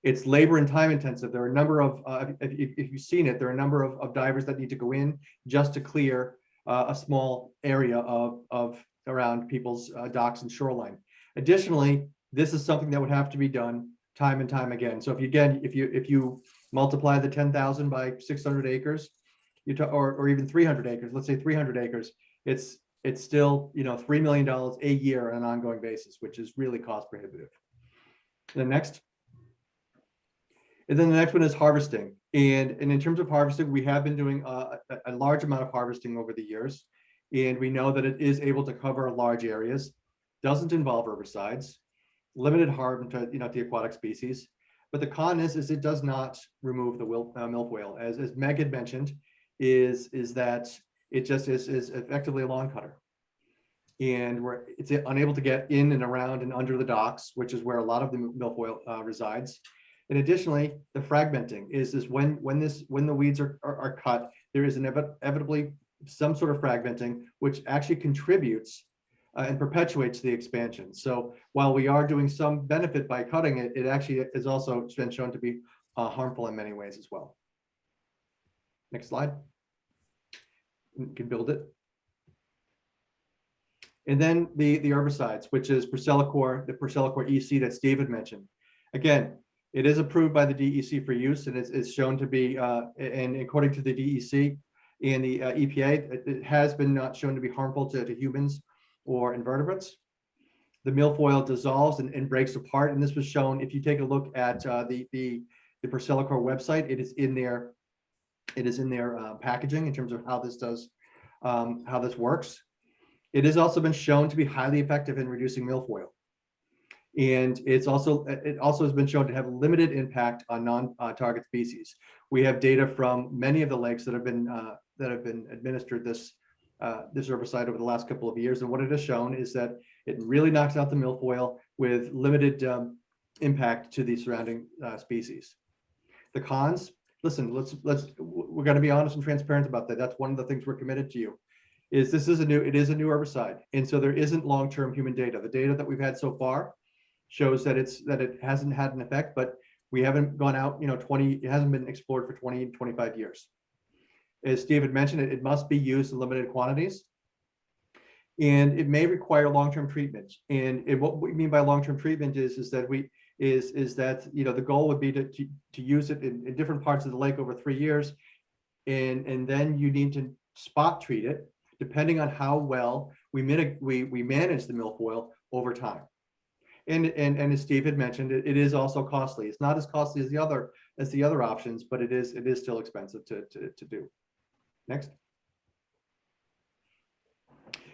It's labor and time intensive. There are a number of, if you've seen it, there are a number of divers that need to go in just to clear a small area of around people's docks and shoreline. Additionally, this is something that would have to be done time and time again. So if you multiply the 10,000 by 600 acres, or even 300 acres, let's say 300 acres, it's still, $3 million a year on an ongoing basis, which is really cost prohibitive. The next. And then the next one is harvesting. And in terms of harvesting, we have been doing a large amount of harvesting over the years. And we know that it is able to cover large areas, doesn't involve herbicides, limited harm to, the aquatic species. But the con is it does not remove the milfoil. As Meg had mentioned, is that it just is effectively a lawn cutter. And it's unable to get in and around and under the docks, which is where a lot of the milfoil resides. And additionally, the fragmenting is when the weeds are cut, there is inevitably some sort of fragmenting, which actually contributes and perpetuates the expansion. So while we are doing some benefit by cutting it, it actually is also been shown to be harmful in many ways as well. Next slide. You can build it. And then the herbicides, which is the Percellacor EC that Steve had mentioned. Again, it is approved by the DEC for use, and it's shown to be, and according to the DEC and the EPA, it has been not shown to be harmful to humans or invertebrates. The milfoil dissolves and breaks apart, and this was shown. If you take a look at the Percellacor website, it is in their packaging in terms of how this works. It has also been shown to be highly effective in reducing milfoil. And it also has been shown to have limited impact on non-target species. We have data from many of the lakes that have been administered this herbicide over the last couple of years, and what it has shown is that it really knocks out the milfoil with limited impact to the surrounding species. The cons, listen, we're going to be honest and transparent about that. That's one of the things we're committed to you. It is a new herbicide, and so there isn't long-term human data. The data that we've had so far shows that it hasn't had an effect, but we haven't gone out, it hasn't been explored for 20, 25 years. As Steve had mentioned, it must be used in limited quantities, and it may require long-term treatment. And what we mean by long-term treatment is that the goal would be to use it in different parts of the lake over 3 years, and then you need to spot treat it depending on how well we manage the milfoil over time. And as Steve had mentioned, it is also costly. It's not as costly as the other options, but it is still expensive to do. Next.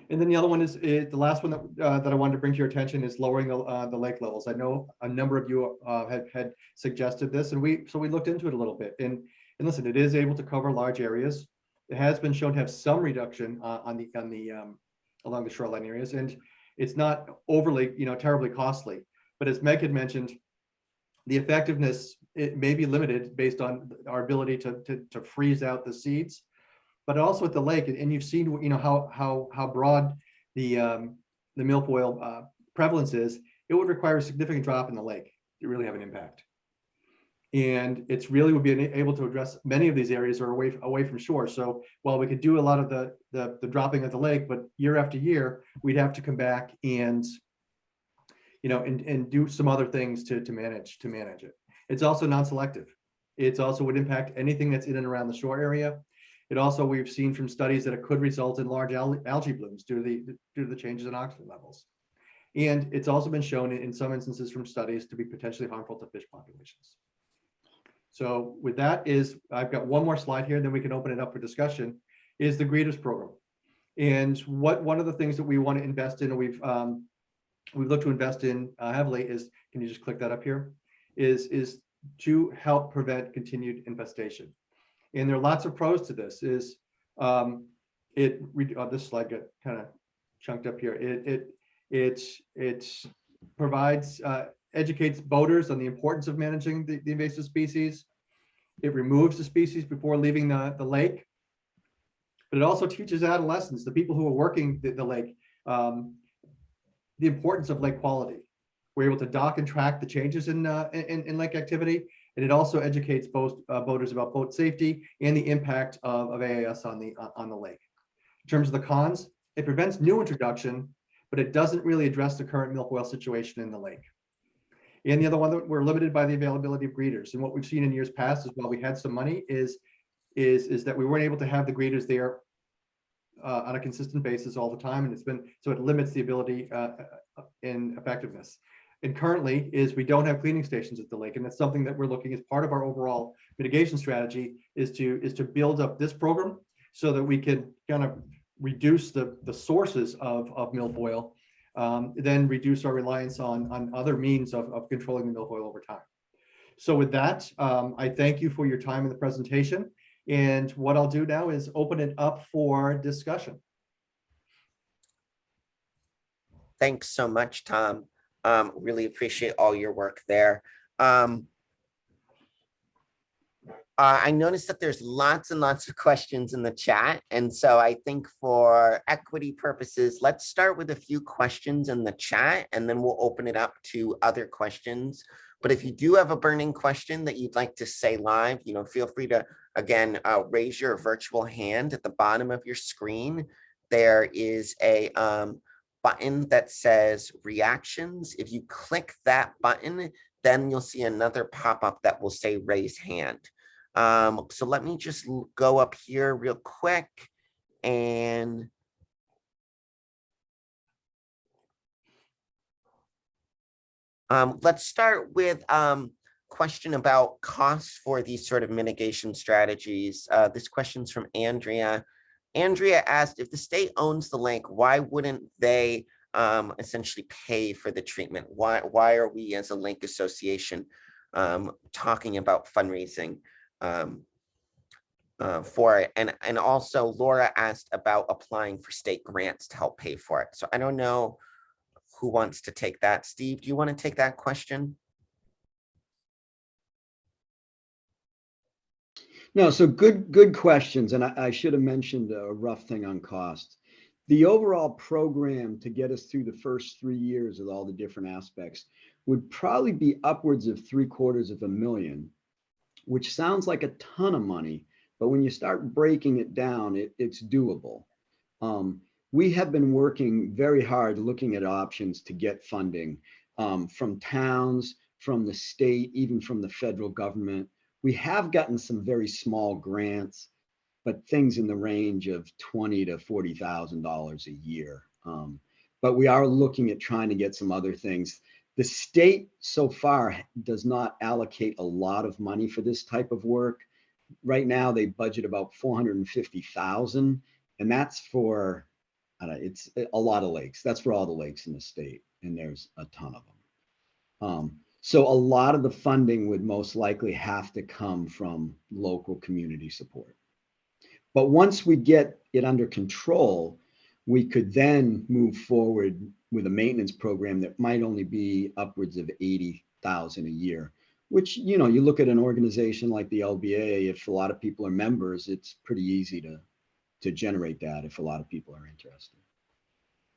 And then the other one is the last one that I wanted to bring to your attention is lowering the lake levels. I know a number of you had suggested this, and we looked into it a little bit. And listen, it is able to cover large areas. It has been shown to have some reduction along the shoreline areas, and it's not overly, terribly costly. But as Meg had mentioned, the effectiveness, it may be limited based on our ability to freeze out the seeds. but also at the lake. And you've seen, you know, how broad the milfoil prevalence is. It would require a significant drop in the lake to really have an impact. And it's really would be able to address many of these areas are away from shore. So while we could do a lot of the dropping at the lake, but year after year, we'd have to come back and, you know, and do some other things to manage it. It's also non-selective. It's also would impact anything that's in and around the shore area. It also, we've seen from studies that it could result in large algae blooms due to the changes in oxygen levels. And it's also been shown in some instances from studies to be potentially harmful to fish populations. So with that I've got one more slide here, then we can open it up for discussion, is the Greeters program. And one of the things that we want to invest in, and we've looked to invest in heavily is, can you just click that up here, is to help prevent continued infestation. And there are lots of pros to this. This slide got kind of chunked up here. It provides, educates boaters on the importance of managing the invasive species. It removes the species before leaving the lake. But it also teaches adolescents, the people who are working the lake, the importance of lake quality. We're able to dock and track the changes in lake activity. And it also educates both boaters about boat safety and the impact of AIS on the lake. In terms of the cons, it prevents new introduction, but it doesn't really address the current milfoil situation in the lake. And the other one, that we're limited by the availability of greeters. And what we've seen in years past is, while we had some money, is that we weren't able to have the greeters there on a consistent basis all the time. And so it limits the ability and effectiveness. And currently we don't have cleaning stations at the lake. And that's something that we're looking as part of our overall mitigation strategy, is to build up this program so that we can kind of reduce the sources of milfoil, then reduce our reliance on other means of controlling the milfoil over time. So with that, I thank you for your time in the presentation. And what I'll do now is open it up for discussion. Thanks so much, Tom. Really appreciate all your work there. I noticed that there's lots and lots of questions in the chat. And so I think for equity purposes, let's start with a few questions in the chat, and then we'll open it up to other questions. But if you do have a burning question that you'd like to say live, you know, feel free to, again, raise your virtual hand at the bottom of your screen. There is a button that says reactions. If you click that button, then you'll see another pop-up that will say raise hand. So let me just go up here real quick, and let's start with question about costs for these sort of mitigation strategies. This question's from Andrea. Andrea asked, if the state owns the lake, why wouldn't they essentially pay for the treatment? Why are we as a lake association talking about fundraising for it? And also Laura asked about applying for state grants to help pay for it. So I don't know who wants to take that. Steve, do you want to take that question? No, so good questions. And I should have mentioned a rough thing on cost. The overall program to get us through the first 3 years with all the different aspects would probably be upwards of $750,000, which sounds like a ton of money, but when you start breaking it down, it's doable. We have been working very hard looking at options to get funding from towns, from the state, even from the federal government. We have gotten some very small grants, but things in the range of $20,000 to $40,000 a year. But we are looking at trying to get some other things. The state so far does not allocate a lot of money for this type of work. Right now, they budget about $450,000, and that's for, it's a lot of lakes. That's for all the lakes in the state, and there's a ton of them. So a lot of the funding would most likely have to come from local community support. But once we get it under control, we could then move forward with a maintenance program that might only be upwards of $80,000 a year, which, you know, you look at an organization like the LBA, if a lot of people are members, it's pretty easy to to generate that if a lot of people are interested.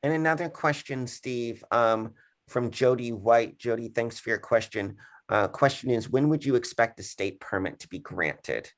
And another question, Steve, from Jody White. Jody, thanks for your question. Question is, when would you expect a state permit to be granted?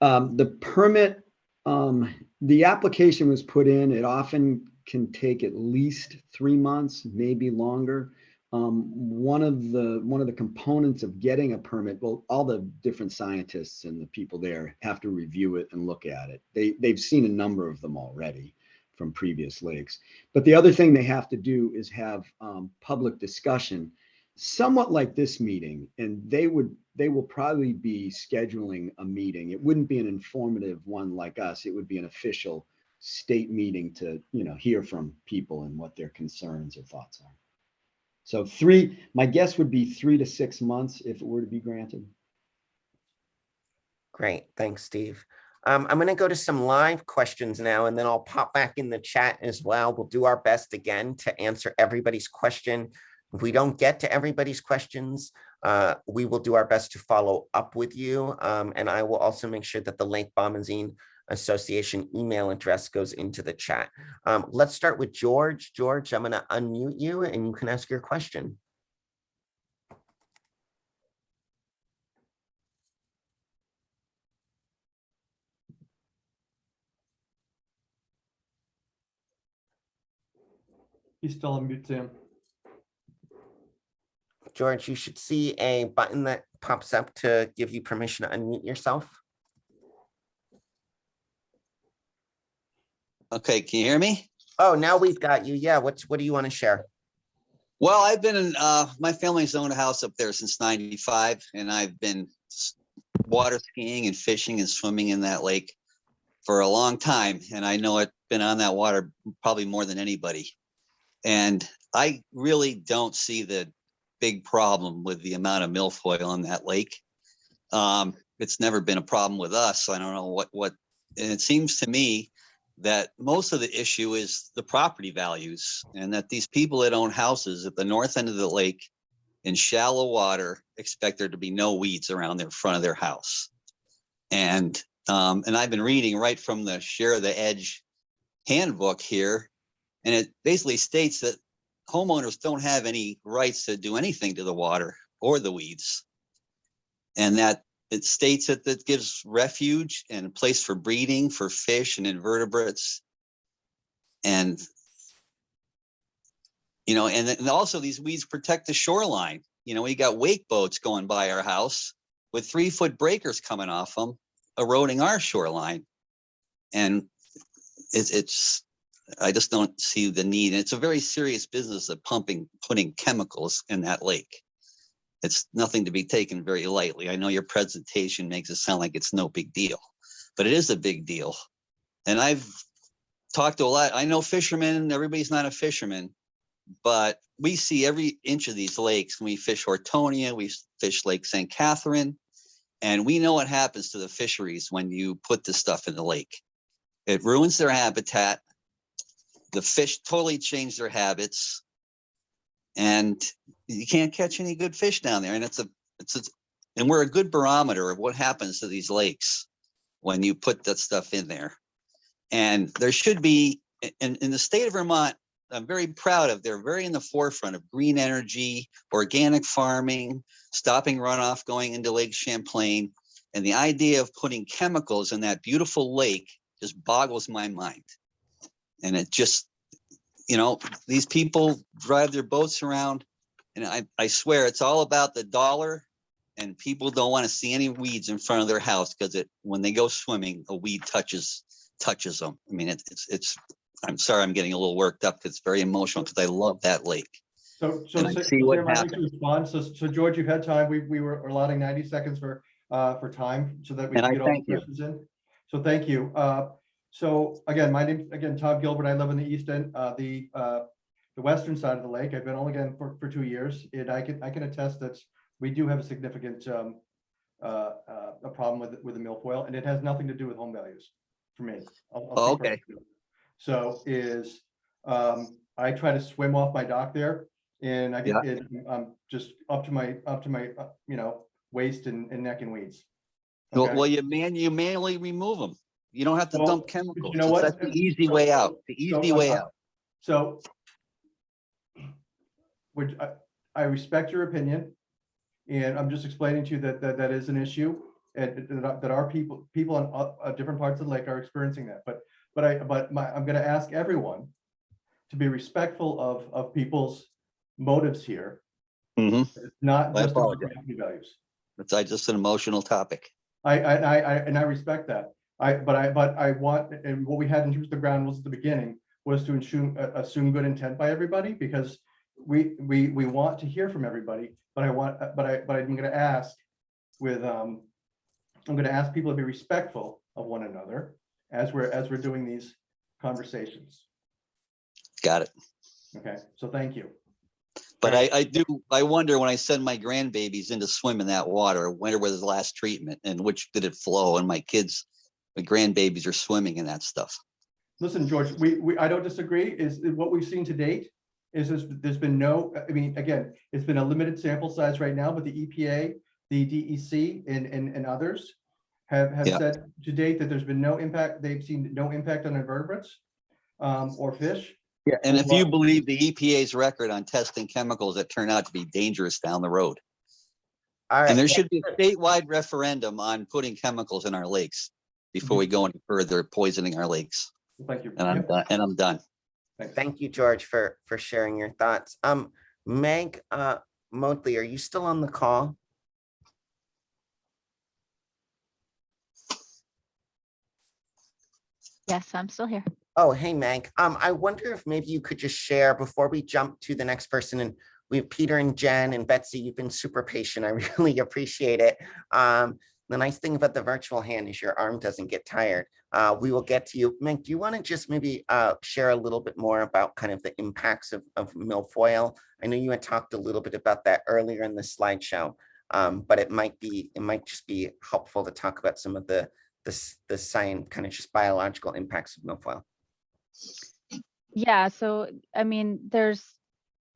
The permit, the application was put in. It often can take at least 3 months, maybe longer. One of the components of getting a permit, well, all the different scientists and the people there have to review it and look at it. They've seen a number of them already from previous lakes. But the other thing they have to do is have public discussion, somewhat like this meeting, and they will probably be scheduling a meeting. It wouldn't be an informative one like us. It would be an official state meeting to, hear from people and what their concerns or thoughts are. So my guess would be 3 to 6 months if it were to be granted. Great, thanks, Steve. I'm going to go to some live questions now, and then I'll pop back in the chat as well. We'll do our best again to answer everybody's question. If we don't get to everybody's questions, we will do our best to follow up with you. And I will also make sure that the Lake Bomazene Association email address goes into the chat. Let's start with George. George, I'm going to unmute you and you can ask your question. He's still on mute, Sam. George, you should see a button that pops up to give you permission to unmute yourself. Okay, can you hear me? Oh, now we've got you. Yeah, what do you want to share? Well, I've been in, my family's owned a house up there since '95, and I've been water skiing and fishing and swimming in that lake for a long time. And I know I've been on that water probably more than anybody. And I really don't see the big problem with the amount of milfoil on that lake. It's never been a problem with us. So I don't know what, and it seems to me that most of the issue is the property values, and that these people that own houses at the north end of the lake in shallow water expect there to be no weeds around their front of their house. And I've been reading right from the Share the Edge handbook here, and it basically states that homeowners don't have any rights to do anything to the water or the weeds, and that it states that it gives refuge and a place for breeding for fish and invertebrates. And, and also these weeds protect the shoreline. We got wake boats going by our house with 3-foot breakers coming off them, eroding our shoreline. And I just don't see the need. And it's a very serious business of putting chemicals in that lake. It's nothing to be taken very lightly. I know your presentation makes it sound like it's no big deal, but it is a big deal. And I've talked to a lot. I know fishermen, everybody's not a fisherman, but we see every inch of these lakes. We fish Hortonia, we fish Lake St. Catherine, and we know what happens to the fisheries when you put this stuff in the lake. It ruins their habitat. The fish totally change their habits, and you can't catch any good fish down there. And and we're a good barometer of what happens to these lakes when you put that stuff in there. And there should be, in the state of Vermont, I'm very proud of, they're very in the forefront of green energy, organic farming, stopping runoff going into Lake Champlain. And the idea of putting chemicals in that beautiful lake just boggles my mind. And it just, these people drive their boats around, and I swear it's all about the dollar, and people don't want to see any weeds in front of their house because when they go swimming, a weed touches them. I mean, I'm sorry, I'm getting a little worked up because it's very emotional because I love that lake. So And I see what Sam, I'd like to happened. respond. So George, you've had time. We were allotting 90 seconds for time so that we And can I get all the thank you. questions in. So thank you. So again, my name again Tom Gilbert. I live in the east end, the western side of the lake. I've been only again for 2 years, and I can attest that we do have a significant a problem with the milfoil, and it has nothing to do with home values for me. I'll Okay. So I try to swim off my dock there, and I get I'm just up to my waist and neck in weeds. Okay? Well, you manually remove them. You don't have to Well, dump but chemicals. you know what? That's the easy way out, the easy way out. So I respect your opinion, and I'm just explaining to you that is an issue, and that our people on different parts of the lake are experiencing that. I'm going to ask everyone to be respectful of people's motives here, Mhm. not I just about apologize. property values. It's just an emotional topic. I respect that. But I want, and what we had in terms of the ground rules at the beginning was to assume good intent by everybody, because we want to hear from everybody. But I'm going to ask I'm going to ask people to be respectful of one another as we're doing these conversations. Got it. Okay, so thank you. But I wonder, when I send my grandbabies in to swim in that water, when was the last treatment and which did it flow? And my grandbabies are swimming in that stuff. Listen, George, I don't disagree. Is what we've seen to date is there's been no, I mean, again, it's been a limited sample size right now, but the EPA, the DEC, and others have Yeah. said to date that there's been no impact. They've seen no impact on invertebrates or fish. Yeah. And if you believe the EPA's record on testing chemicals that turn out to be dangerous down the road. All right. And there should be a statewide referendum on putting chemicals in our lakes before we go any further poisoning our lakes. Thank you. And I'm done. And I'm done. Thanks. Thank you, George, for sharing your thoughts. Meg Motley, are you still on the call? Yes, I'm still here. Oh, hey, Meg. I wonder if maybe you could just share before we jump to the next person. And we have Peter and Jen and Betsy. You've been super patient. I really appreciate it. The nice thing about the virtual hand is your arm doesn't get tired. We will get to you. Meg, do you want to just maybe share a little bit more about kind of the impacts of milfoil? I know you had talked a little bit about that earlier in the slideshow, but it might just be helpful to talk about some of the science, kind of just biological impacts of milfoil. Yeah, so I mean, there's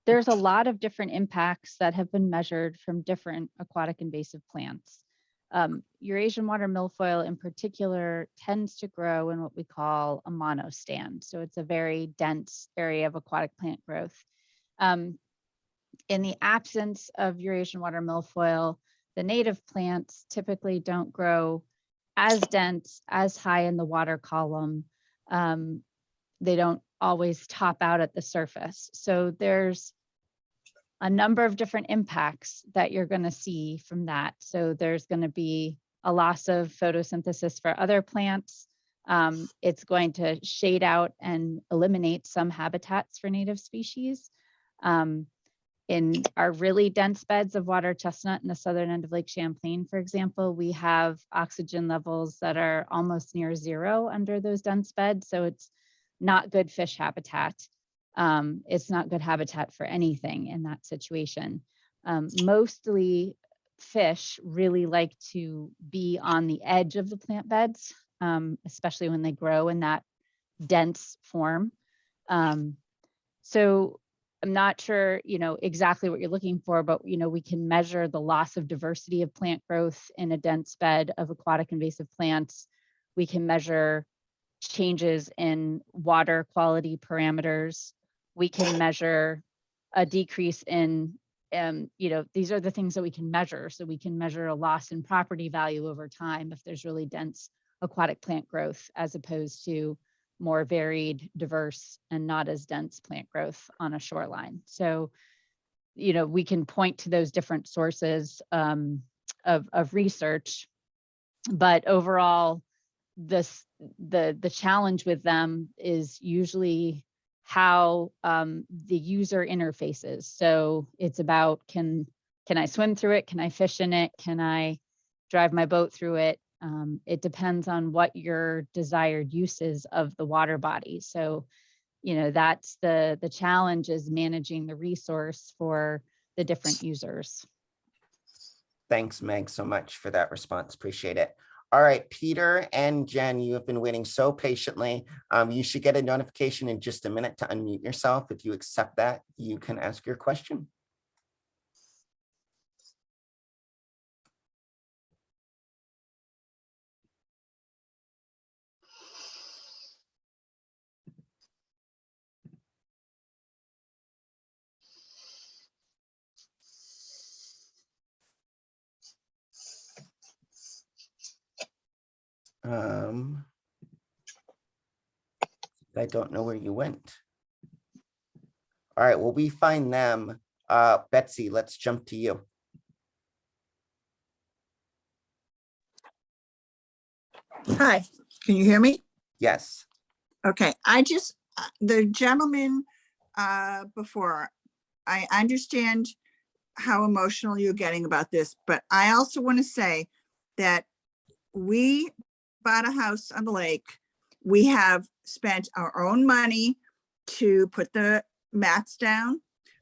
a lot of different impacts that have been measured from different aquatic invasive plants. Eurasian water milfoil in particular tends to grow in what we call a monostand. So it's a very dense area of aquatic plant growth. In the absence of Eurasian water milfoil, the native plants typically don't grow as dense, as high in the water column. They don't always top out at the surface. So there's a number of different impacts that you're going to see from that. So there's going to be a loss of photosynthesis for other plants. It's going to shade out and eliminate some habitats for native species. In our really dense beds of water chestnut in the southern end of Lake Champlain, for example, we have oxygen levels that are almost near zero under those dense beds. So it's not good fish habitat. It's not good habitat for anything in that situation. Mostly fish really like to be on the edge of the plant beds, especially when they grow in that dense form. So I'm not sure, exactly what you're looking for, but, we can measure the loss of diversity of plant growth in a dense bed of aquatic invasive plants. We can measure changes in water quality parameters. We can measure a decrease in, these are the things that we can measure. So we can measure a loss in property value over time if there's really dense aquatic plant growth, as opposed to more varied, diverse, and not as dense plant growth on a shoreline. So, we can point to those different sources of research, but overall, the challenge with them is usually how the user interfaces. So it's about, can I swim through it? Can I fish in it? Can I drive my boat through it? It depends on what your desired use is of the water body. So, that's the challenge, is managing the resource for the different users. Thanks, Meg, so much for that response. Appreciate it. All right, Peter and Jen, you have been waiting so patiently. You should get a notification in just a minute to unmute yourself. If you accept that, you can ask your question. I don't know where you went. All right, well, we find them. Betsy, let's jump to you. Hi, can you hear me? Yes. Okay, the gentleman before, I understand how emotional you're getting about this, but I also want to say that we bought a house on the lake. We have spent our own money to put the mats down.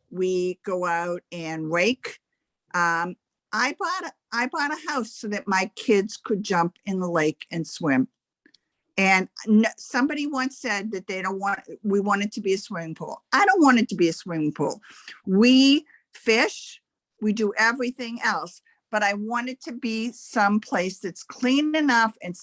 We go out and rake. I bought a house so that my kids could jump in the lake and swim. And somebody once said that we want it to be a swimming pool. I don't want it to be a swimming pool. We fish, we do everything else, but I want it to be someplace that's clean enough and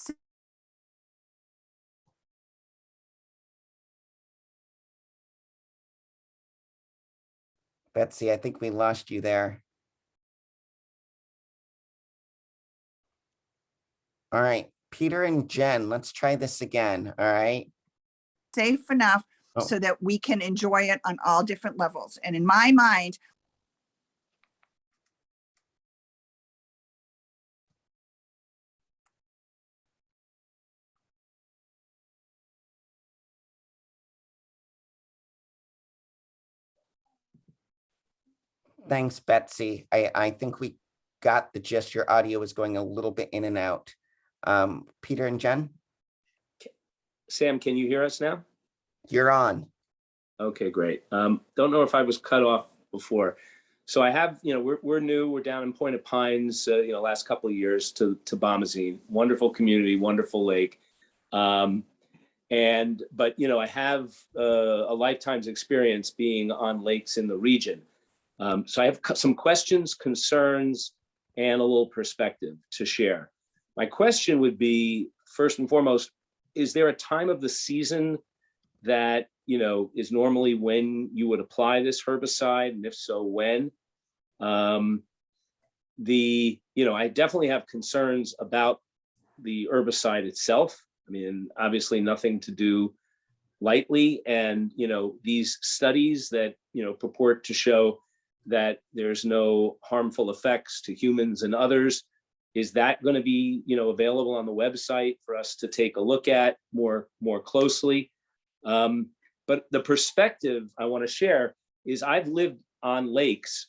Betsy, I think we lost you there. All right, Peter and Jen, let's try this again. All right. safe enough Oh. so that we can enjoy it on all different levels. And in my mind, Thanks, Betsy. I think we got the gist. Your audio was going a little bit in and out. Peter and Jen, Sam, can you hear us now? you're on. Okay, great. Don't know if I was cut off before. So I have, we're new. We're down in Point of Pines, last couple of years to Bombazine. Wonderful community, wonderful lake. But I have a lifetime's experience being on lakes in the region. So I have some questions, concerns, and a little perspective to share. My question would be, first and foremost, is there a time of the season that is normally when you would apply this herbicide, and if so, when? I definitely have concerns about the herbicide itself. I mean, obviously nothing to do lightly, and these studies that purport to show that there's no harmful effects to humans and others, is that going to be available on the website for us to take a look at more closely? But the perspective I want to share is I've lived on lakes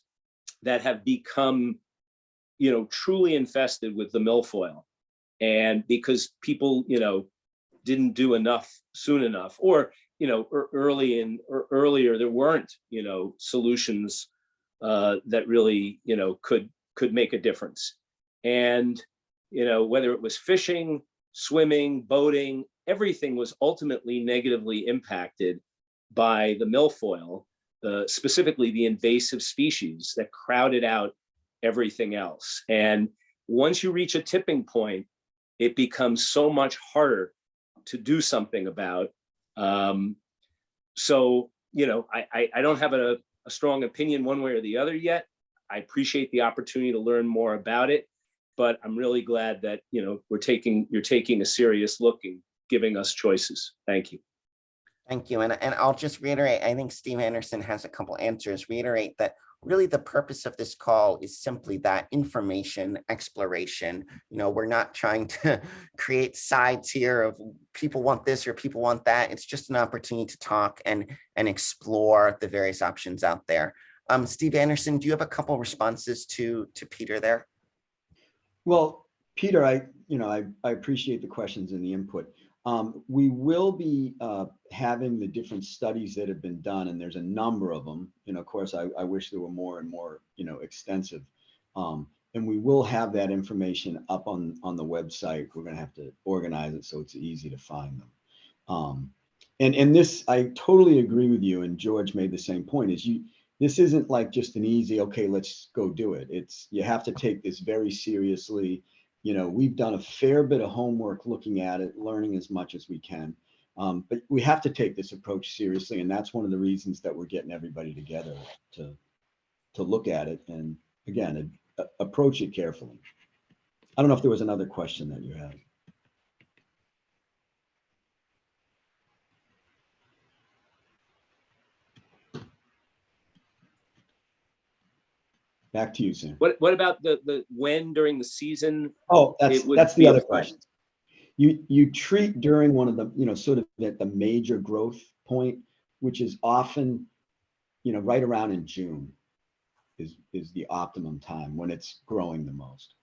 that have become truly infested with the milfoil, and because people didn't do enough soon enough, or earlier there weren't solutions that really could make a difference. And whether it was fishing, swimming, boating, everything was ultimately negatively impacted by the milfoil, specifically the invasive species that crowded out everything else. And once you reach a tipping point, it becomes so much harder to do something about. So I don't have a strong opinion one way or the other yet. I appreciate the opportunity to learn more about it, but I'm really glad that you're taking a serious look and giving us choices. Thank you. Thank you. And I'll just reiterate, I think Steve Anderson has a couple answers. Reiterate that really the purpose of this call is simply that information exploration. We're not trying to create sides here of people want this or people want that. It's just an opportunity to talk and explore the various options out there. Steve Anderson, do you have a couple responses to Peter there? Well, Peter, I appreciate the questions and the input. We will be having the different studies that have been done, and there's a number of them. Of course, I wish there were more and more, extensive. And we will have that information up on the website. We're going to have to organize it so it's easy to find them. And this, I totally agree with you. And George made the same point. This isn't like just an easy, okay, let's go do it. You have to take this very seriously. We've done a fair bit of homework looking at it, learning as much as we can. But we have to take this approach seriously. And that's one of the reasons that we're getting everybody together to look at it. And again, approach it carefully. I don't know if there was another question that you had. Back to you, Sam. What about the when during the season? Oh, It would that's the be other applied? question. You treat during one of the, sort of at the major growth point, which is often, right around in June is the optimum time when it's growing the most.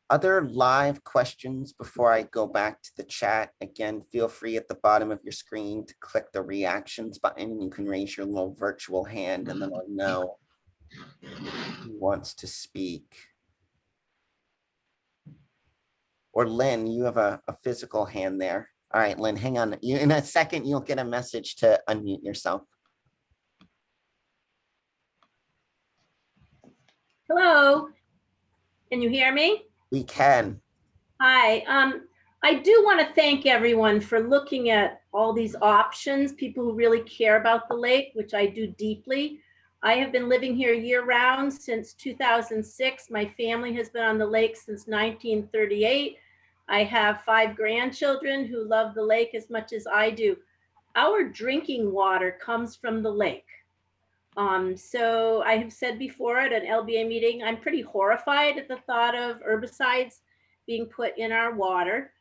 Other live questions before I go back to the chat? Again, feel free at the bottom of your screen to click the reactions button and you can raise your little virtual hand and then I'll know who wants to speak. Or Lynn, you have a physical hand there. All right, Lynn, hang on. In a second, you'll get a message to unmute yourself. Hello, can you hear me? We can. Hi, I do want to thank everyone for looking at all these options, people who really care about the lake, which I do deeply. I have been living here year round since 2006. My family has been on the lake since 1938. I have 5 grandchildren who love the lake as much as I do. Our drinking water comes from the lake. So I have said before at an LBA meeting, I'm pretty horrified at the thought of herbicides being put in our water.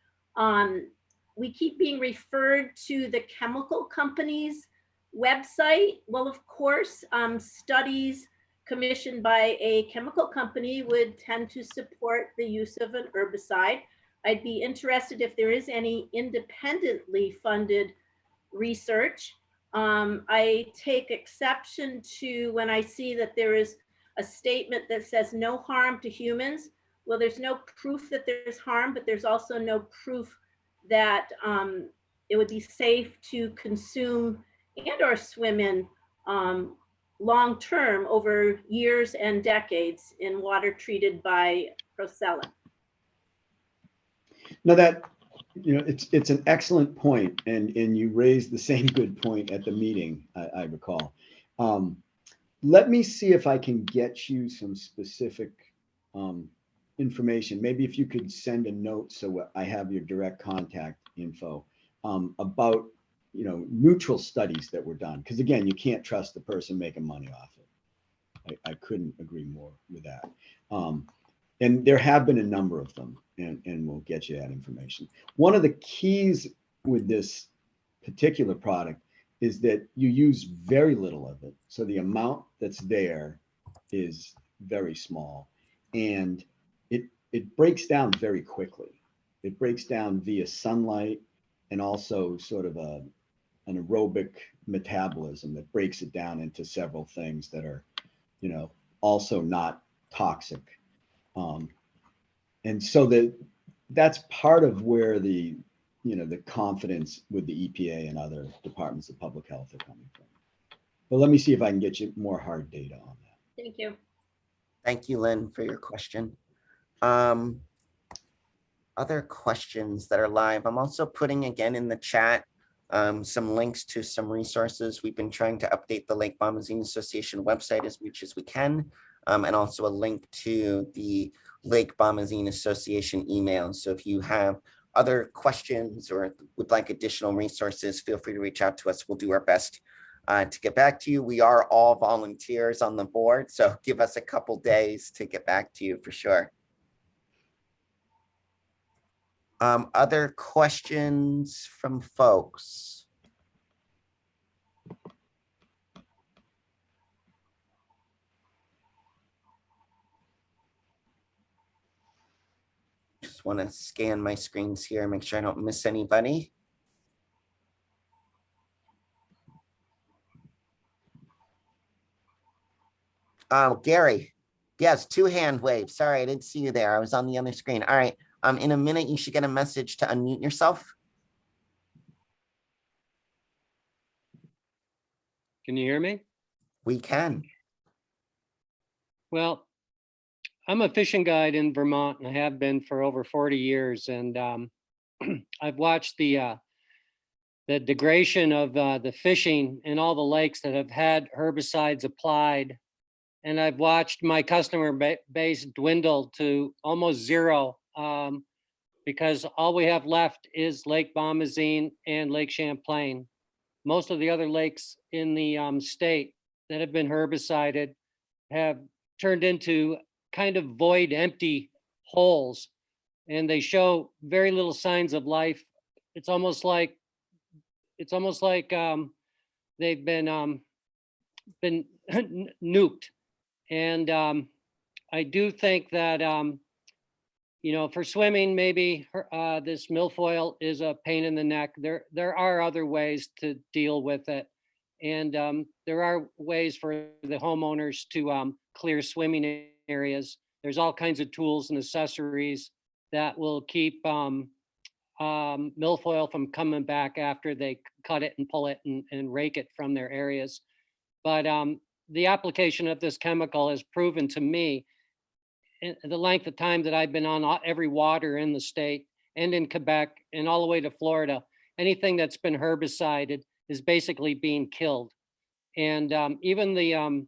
We keep being referred to the chemical company's website. Well, of course, studies commissioned by a chemical company would tend to support the use of an herbicide. I'd be interested if there is any independently funded research. I take exception to when I see that there is a statement that says no harm to humans. Well, there's no proof that there's harm, but there's also no proof that it would be safe to consume and or swim in long-term over years and decades in water treated by Procella. No, it's an excellent point, and you raised the same good point at the meeting, I recall. Let me see if I can get you some specific information. Maybe if you could send a note so I have your direct contact info about neutral studies that were done, because again, you can't trust the person making money off it. I couldn't agree more with that. And there have been a number of them, and we'll get you that information. One of the keys with this particular product is that you use very little of it. So the amount that's there is very small, and it breaks down very quickly. It breaks down via sunlight and also sort of an aerobic metabolism that breaks it down into several things that are, also not toxic. And so that's part of where the confidence with the EPA and other departments of public health are coming from. But let me see if I can get you more hard data on that. Thank you. Thank you, Lynn, for your question. Other questions that are live. I'm also putting again in the chat some links to some resources. We've been trying to update the Lake Bombazine Association website as much as we can, and also a link to the Lake Bombazine Association email. So if you have other questions or would like additional resources, feel free to reach out to us. We'll do our best to get back to you. We are all volunteers on the board, so give us a couple days to get back to you for sure. Other questions from folks? Just want to scan my screens here, make sure I don't miss anybody. Oh, Gary. Yes, 2 hand waves. Sorry, I didn't see you there. I was on the other screen. All right. In a minute, you should get a message to unmute yourself. Can you hear me? We can. Well, I'm a fishing guide in Vermont and I have been for over 40 years. And I've watched the degradation of the fishing in all the lakes that have had herbicides applied. And I've watched my customer base dwindle to almost zero because all we have left is Lake Bombazine and Lake Champlain. most of the other lakes in the state that have been herbicided have turned into kind of void, empty holes, and they show very little signs of life. It's almost like they've been nuked. And I do think that for swimming, maybe this milfoil is a pain in the neck. There are other ways to deal with it, and there are ways for the homeowners to clear swimming areas. There's all kinds of tools and accessories that will keep milfoil from coming back after they cut it and pull it and rake it from their areas. But the application of this chemical has proven to me, in the length of time that I've been on every water in the state and in Quebec and all the way to Florida, anything that's been herbicided is basically being killed. And even the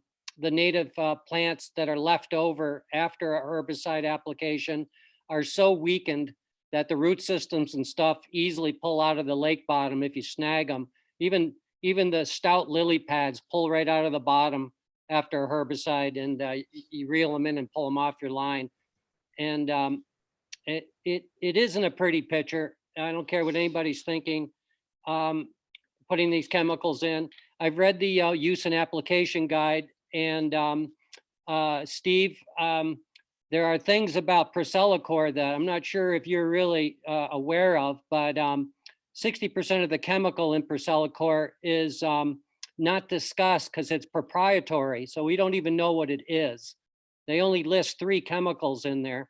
native plants that are left over after a herbicide application are so weakened that the root systems and stuff easily pull out of the lake bottom if you snag them. Even the stout lily pads pull right out of the bottom after a herbicide, and you reel them in and pull them off your line. And it isn't a pretty picture. I don't care what anybody's thinking, putting these chemicals in. I've read the use and application guide, and Steve, there are things about Procelacor that I'm not sure if you're really aware of, but 60% of the chemical in Procelacor is not discussed because it's proprietary. So we don't even know what it is. They only list 3 chemicals in there.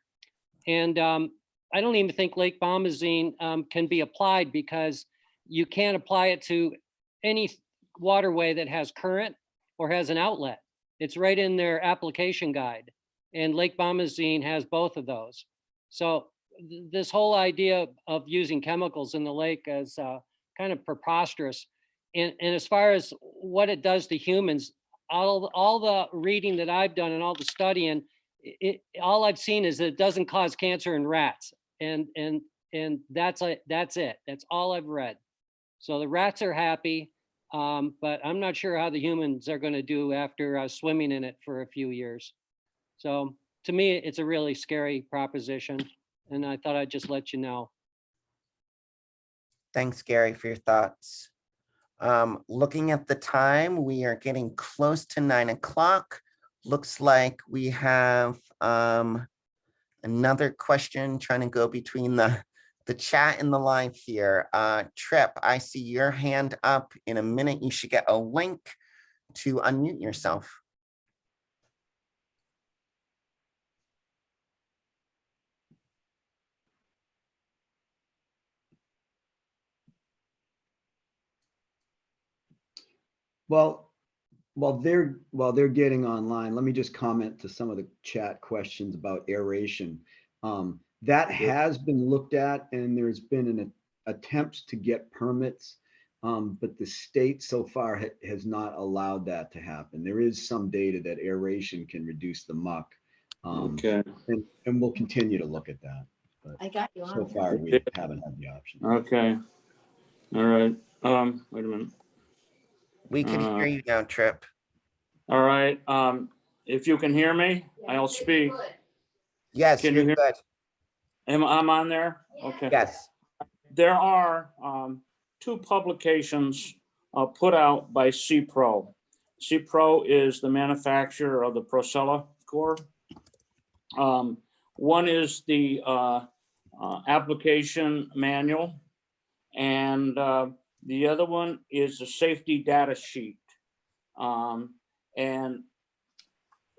And I don't even think Lake Bomazene can be applied because you can't apply it to any waterway that has current or has an outlet. It's right in their application guide. And Lake Bomazene has both of those. So this whole idea of using chemicals in the lake is kind of preposterous. And as far as what it does to humans, all the reading that I've done and all the studying, all I've seen is that it doesn't cause cancer in rats. And that's it. That's all I've read. So the rats are happy, but I'm not sure how the humans are going to do after swimming in it for a few years. So to me, it's a really scary proposition, and I thought I'd just let you know. Thanks, Gary, for your thoughts. Looking at the time, we are getting close to 9 o'clock. Looks like we have another question trying to go between the chat and the live here. Trip, I see your hand up. In a minute, you should get a link to unmute yourself. Well, while they're getting online, let me just comment to some of the chat questions about aeration. That has been looked at, and there's been an attempt to get permits, but the state so far has not allowed that to happen. There is some data that aeration can reduce the muck. Okay. And we'll continue to look at that. But I got you on. so far, we haven't had the option. Okay. All right. Wait a minute. We can hear you now, Trip. All right. If you can hear me, I'll speak. Yes, Can you're you hear? good. I'm on there? Okay. Yes. There are 2 publications put out by CPRO. CPRO is the manufacturer of the Procelacor. One is the application manual, and the other one is the safety data sheet. And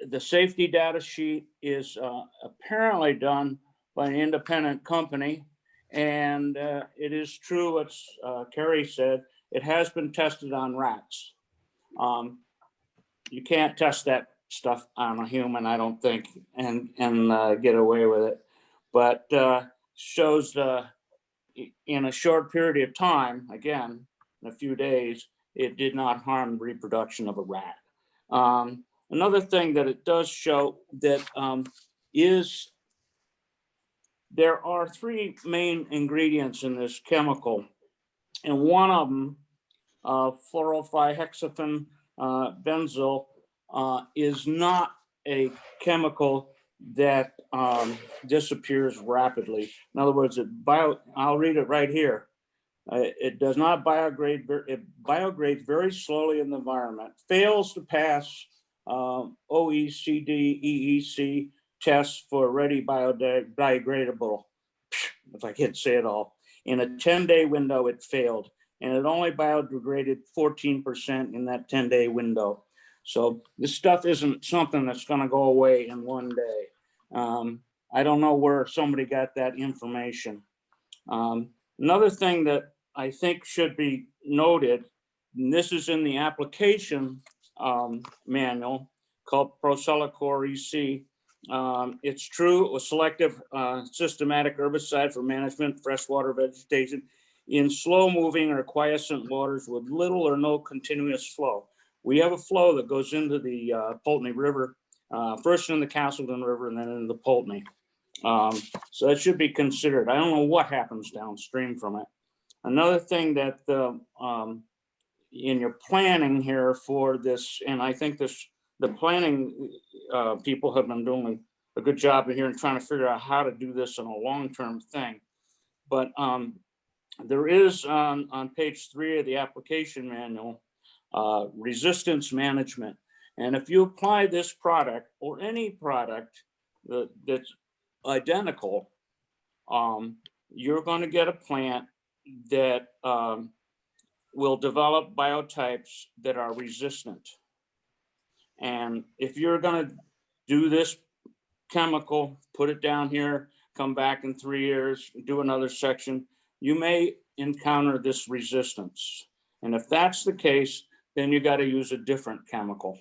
the safety data sheet is apparently done by an independent company. And it is true, it's Carrie said, it has been tested on rats. You can't test that stuff on a human, I don't think, and get away with it. But shows in a short period of time, again, in a few days, it did not harm the reproduction of a rat. Another thing that it does show that is there are 3 main ingredients in this chemical, and one of them fluorophylhexaphen benzyl is not a chemical that disappears rapidly. In other words, I'll read it right here. It does not biodegrade. It biodegrades very slowly in the environment. Fails to pass OECD EEC tests for ready biodegradable. If I can't say it all. In a 10-day window, it failed, and it only biodegraded 14% in that 10-day window. So this stuff isn't something that's going to go away in one day. I don't know where somebody got that information. Another thing that I think should be noted, and this is in the application manual called Procella Core EC. It's true, it was selective systematic herbicide for management freshwater vegetation in slow moving or quiescent waters with little or no continuous flow. We have a flow that goes into the Poultney River, first in the Castleton River and then into the Poultney. So that should be considered. I don't know what happens downstream from it. Another thing that in your planning here for this, and I think the planning people have been doing a good job here in trying to figure out how to do this in a long-term thing. But there is on page 3 of the application manual, resistance management. And if you apply this product or any product that's identical, you're going to get a plant that will develop biotypes that are resistant. And if you're going to do this chemical, put it down here, come back in 3 years, do another section, you may encounter this resistance. And if that's the case, then you got to use a different chemical.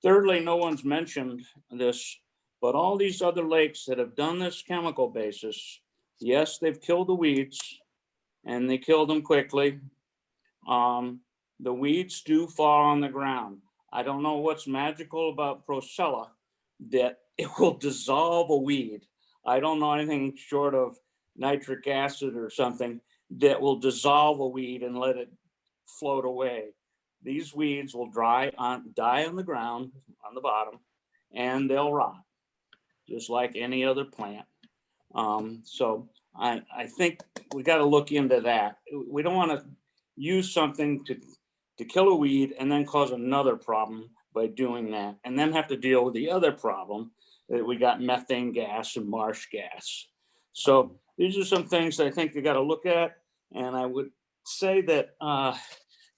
Thirdly, no one's mentioned this, but all these other lakes that have done this chemical basis, yes, they've killed the weeds and they killed them quickly. The weeds do fall on the ground. I don't know what's magical about Procella that it will dissolve a weed. I don't know anything short of nitric acid or something that will dissolve a weed and let it float away. These weeds will die on the ground on the bottom, and they'll rot just like any other plant. So I think we got to look into that. We don't want to use something to kill a weed and then cause another problem by doing that, and then have to deal with the other problem that we got methane gas and marsh gas. So these are some things that I think you got to look at, and I would say that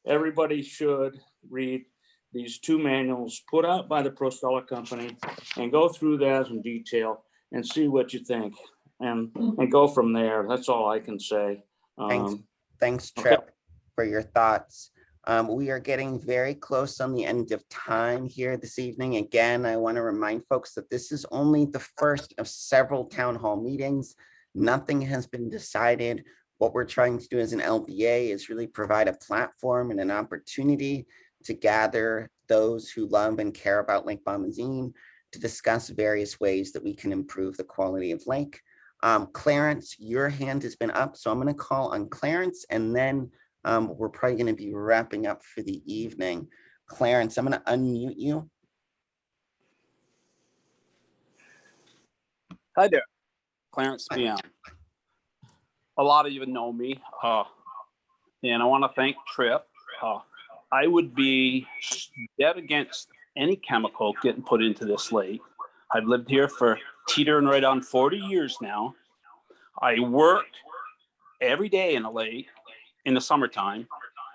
everybody should read these 2 manuals put out by the Procella company and go through that in detail and see what you think, and go from there. That's all I can say. Thanks, Trip, for your thoughts. We are getting very close on the end of time here this evening. Again, I want to remind folks that this is only the first of several town hall meetings. Nothing has been decided. What we're trying to do as an LBA is really provide a platform and an opportunity to gather those who love and care about Lake Bomazeen to discuss various ways that we can improve the quality of lake. Clarence, your hand has been up, so I'm going to call on Clarence, and then we're probably going to be wrapping up for the evening. Clarence, I'm going to unmute you. Hi there, Clarence Beyond. A lot of you know me, and I want to thank Trip. I would be dead against any chemical getting put into this lake. I've lived here for teetering right on 40 years now. I worked every day in the lake in the summertime,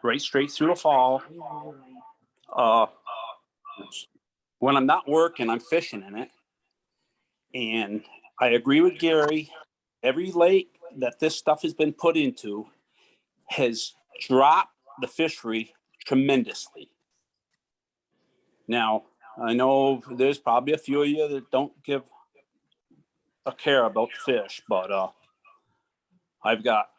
right straight through the fall. When I'm not working, I'm fishing in it. And I agree with Gary. Every lake that this stuff has been put into has dropped the fishery tremendously. Now, I know there's probably a few of you that don't give a care about fish, but I've got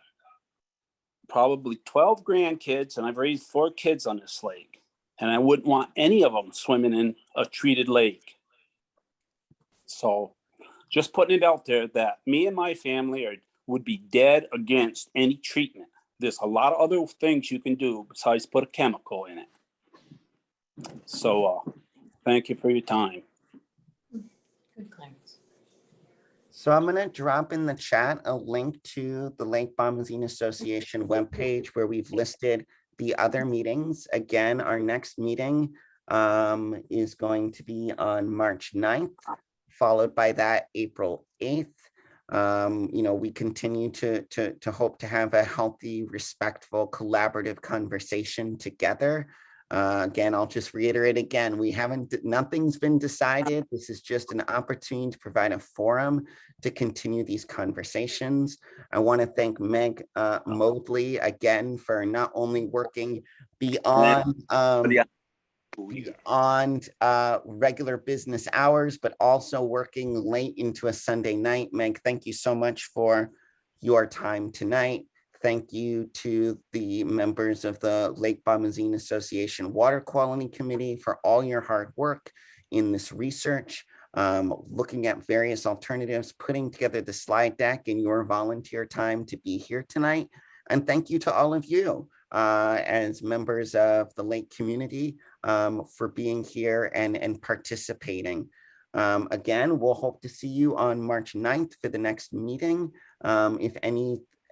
probably 12 grandkids, and I've raised 4 kids on this lake, and I wouldn't want any of them swimming in a treated lake. So just putting it out there that me and my family would be dead against any treatment there's a lot of other things you can do besides put a chemical in it. So thank you for your time. So I'm going to drop in the chat a link to the Lake Bombazine Association webpage where we've listed the other meetings. Again, our next meeting is going to be on March 9th, followed by that April 8th. We continue to hope to have a healthy, respectful, collaborative conversation together. Again, I'll just reiterate again, nothing's been decided. This is just an opportunity to provide a forum to continue these conversations. I want to thank Meg Mobley again for not only working beyond regular business hours, but also working late into a Sunday night. Meg, thank you so much for your time tonight. Thank you to the members of the Lake Bombazine Association Water Quality Committee for all your hard work in this research, looking at various alternatives, putting together the slide deck in your volunteer time to be here tonight. And thank you to all of you as members of the Lake community for being here and participating. Again, we'll hope to see you on March 9th for the next meeting.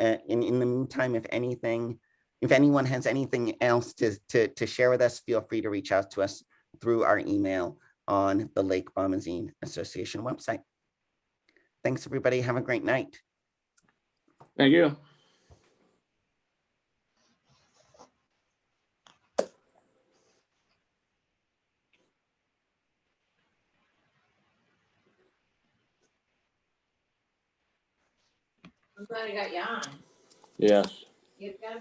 In the meantime, if anyone has anything else to share with us, feel free to reach out to us through our email on the Lake Bombazine Association website. Thanks, everybody. Have a great night. Thank you. I'm glad I got you on. Yes. You've got to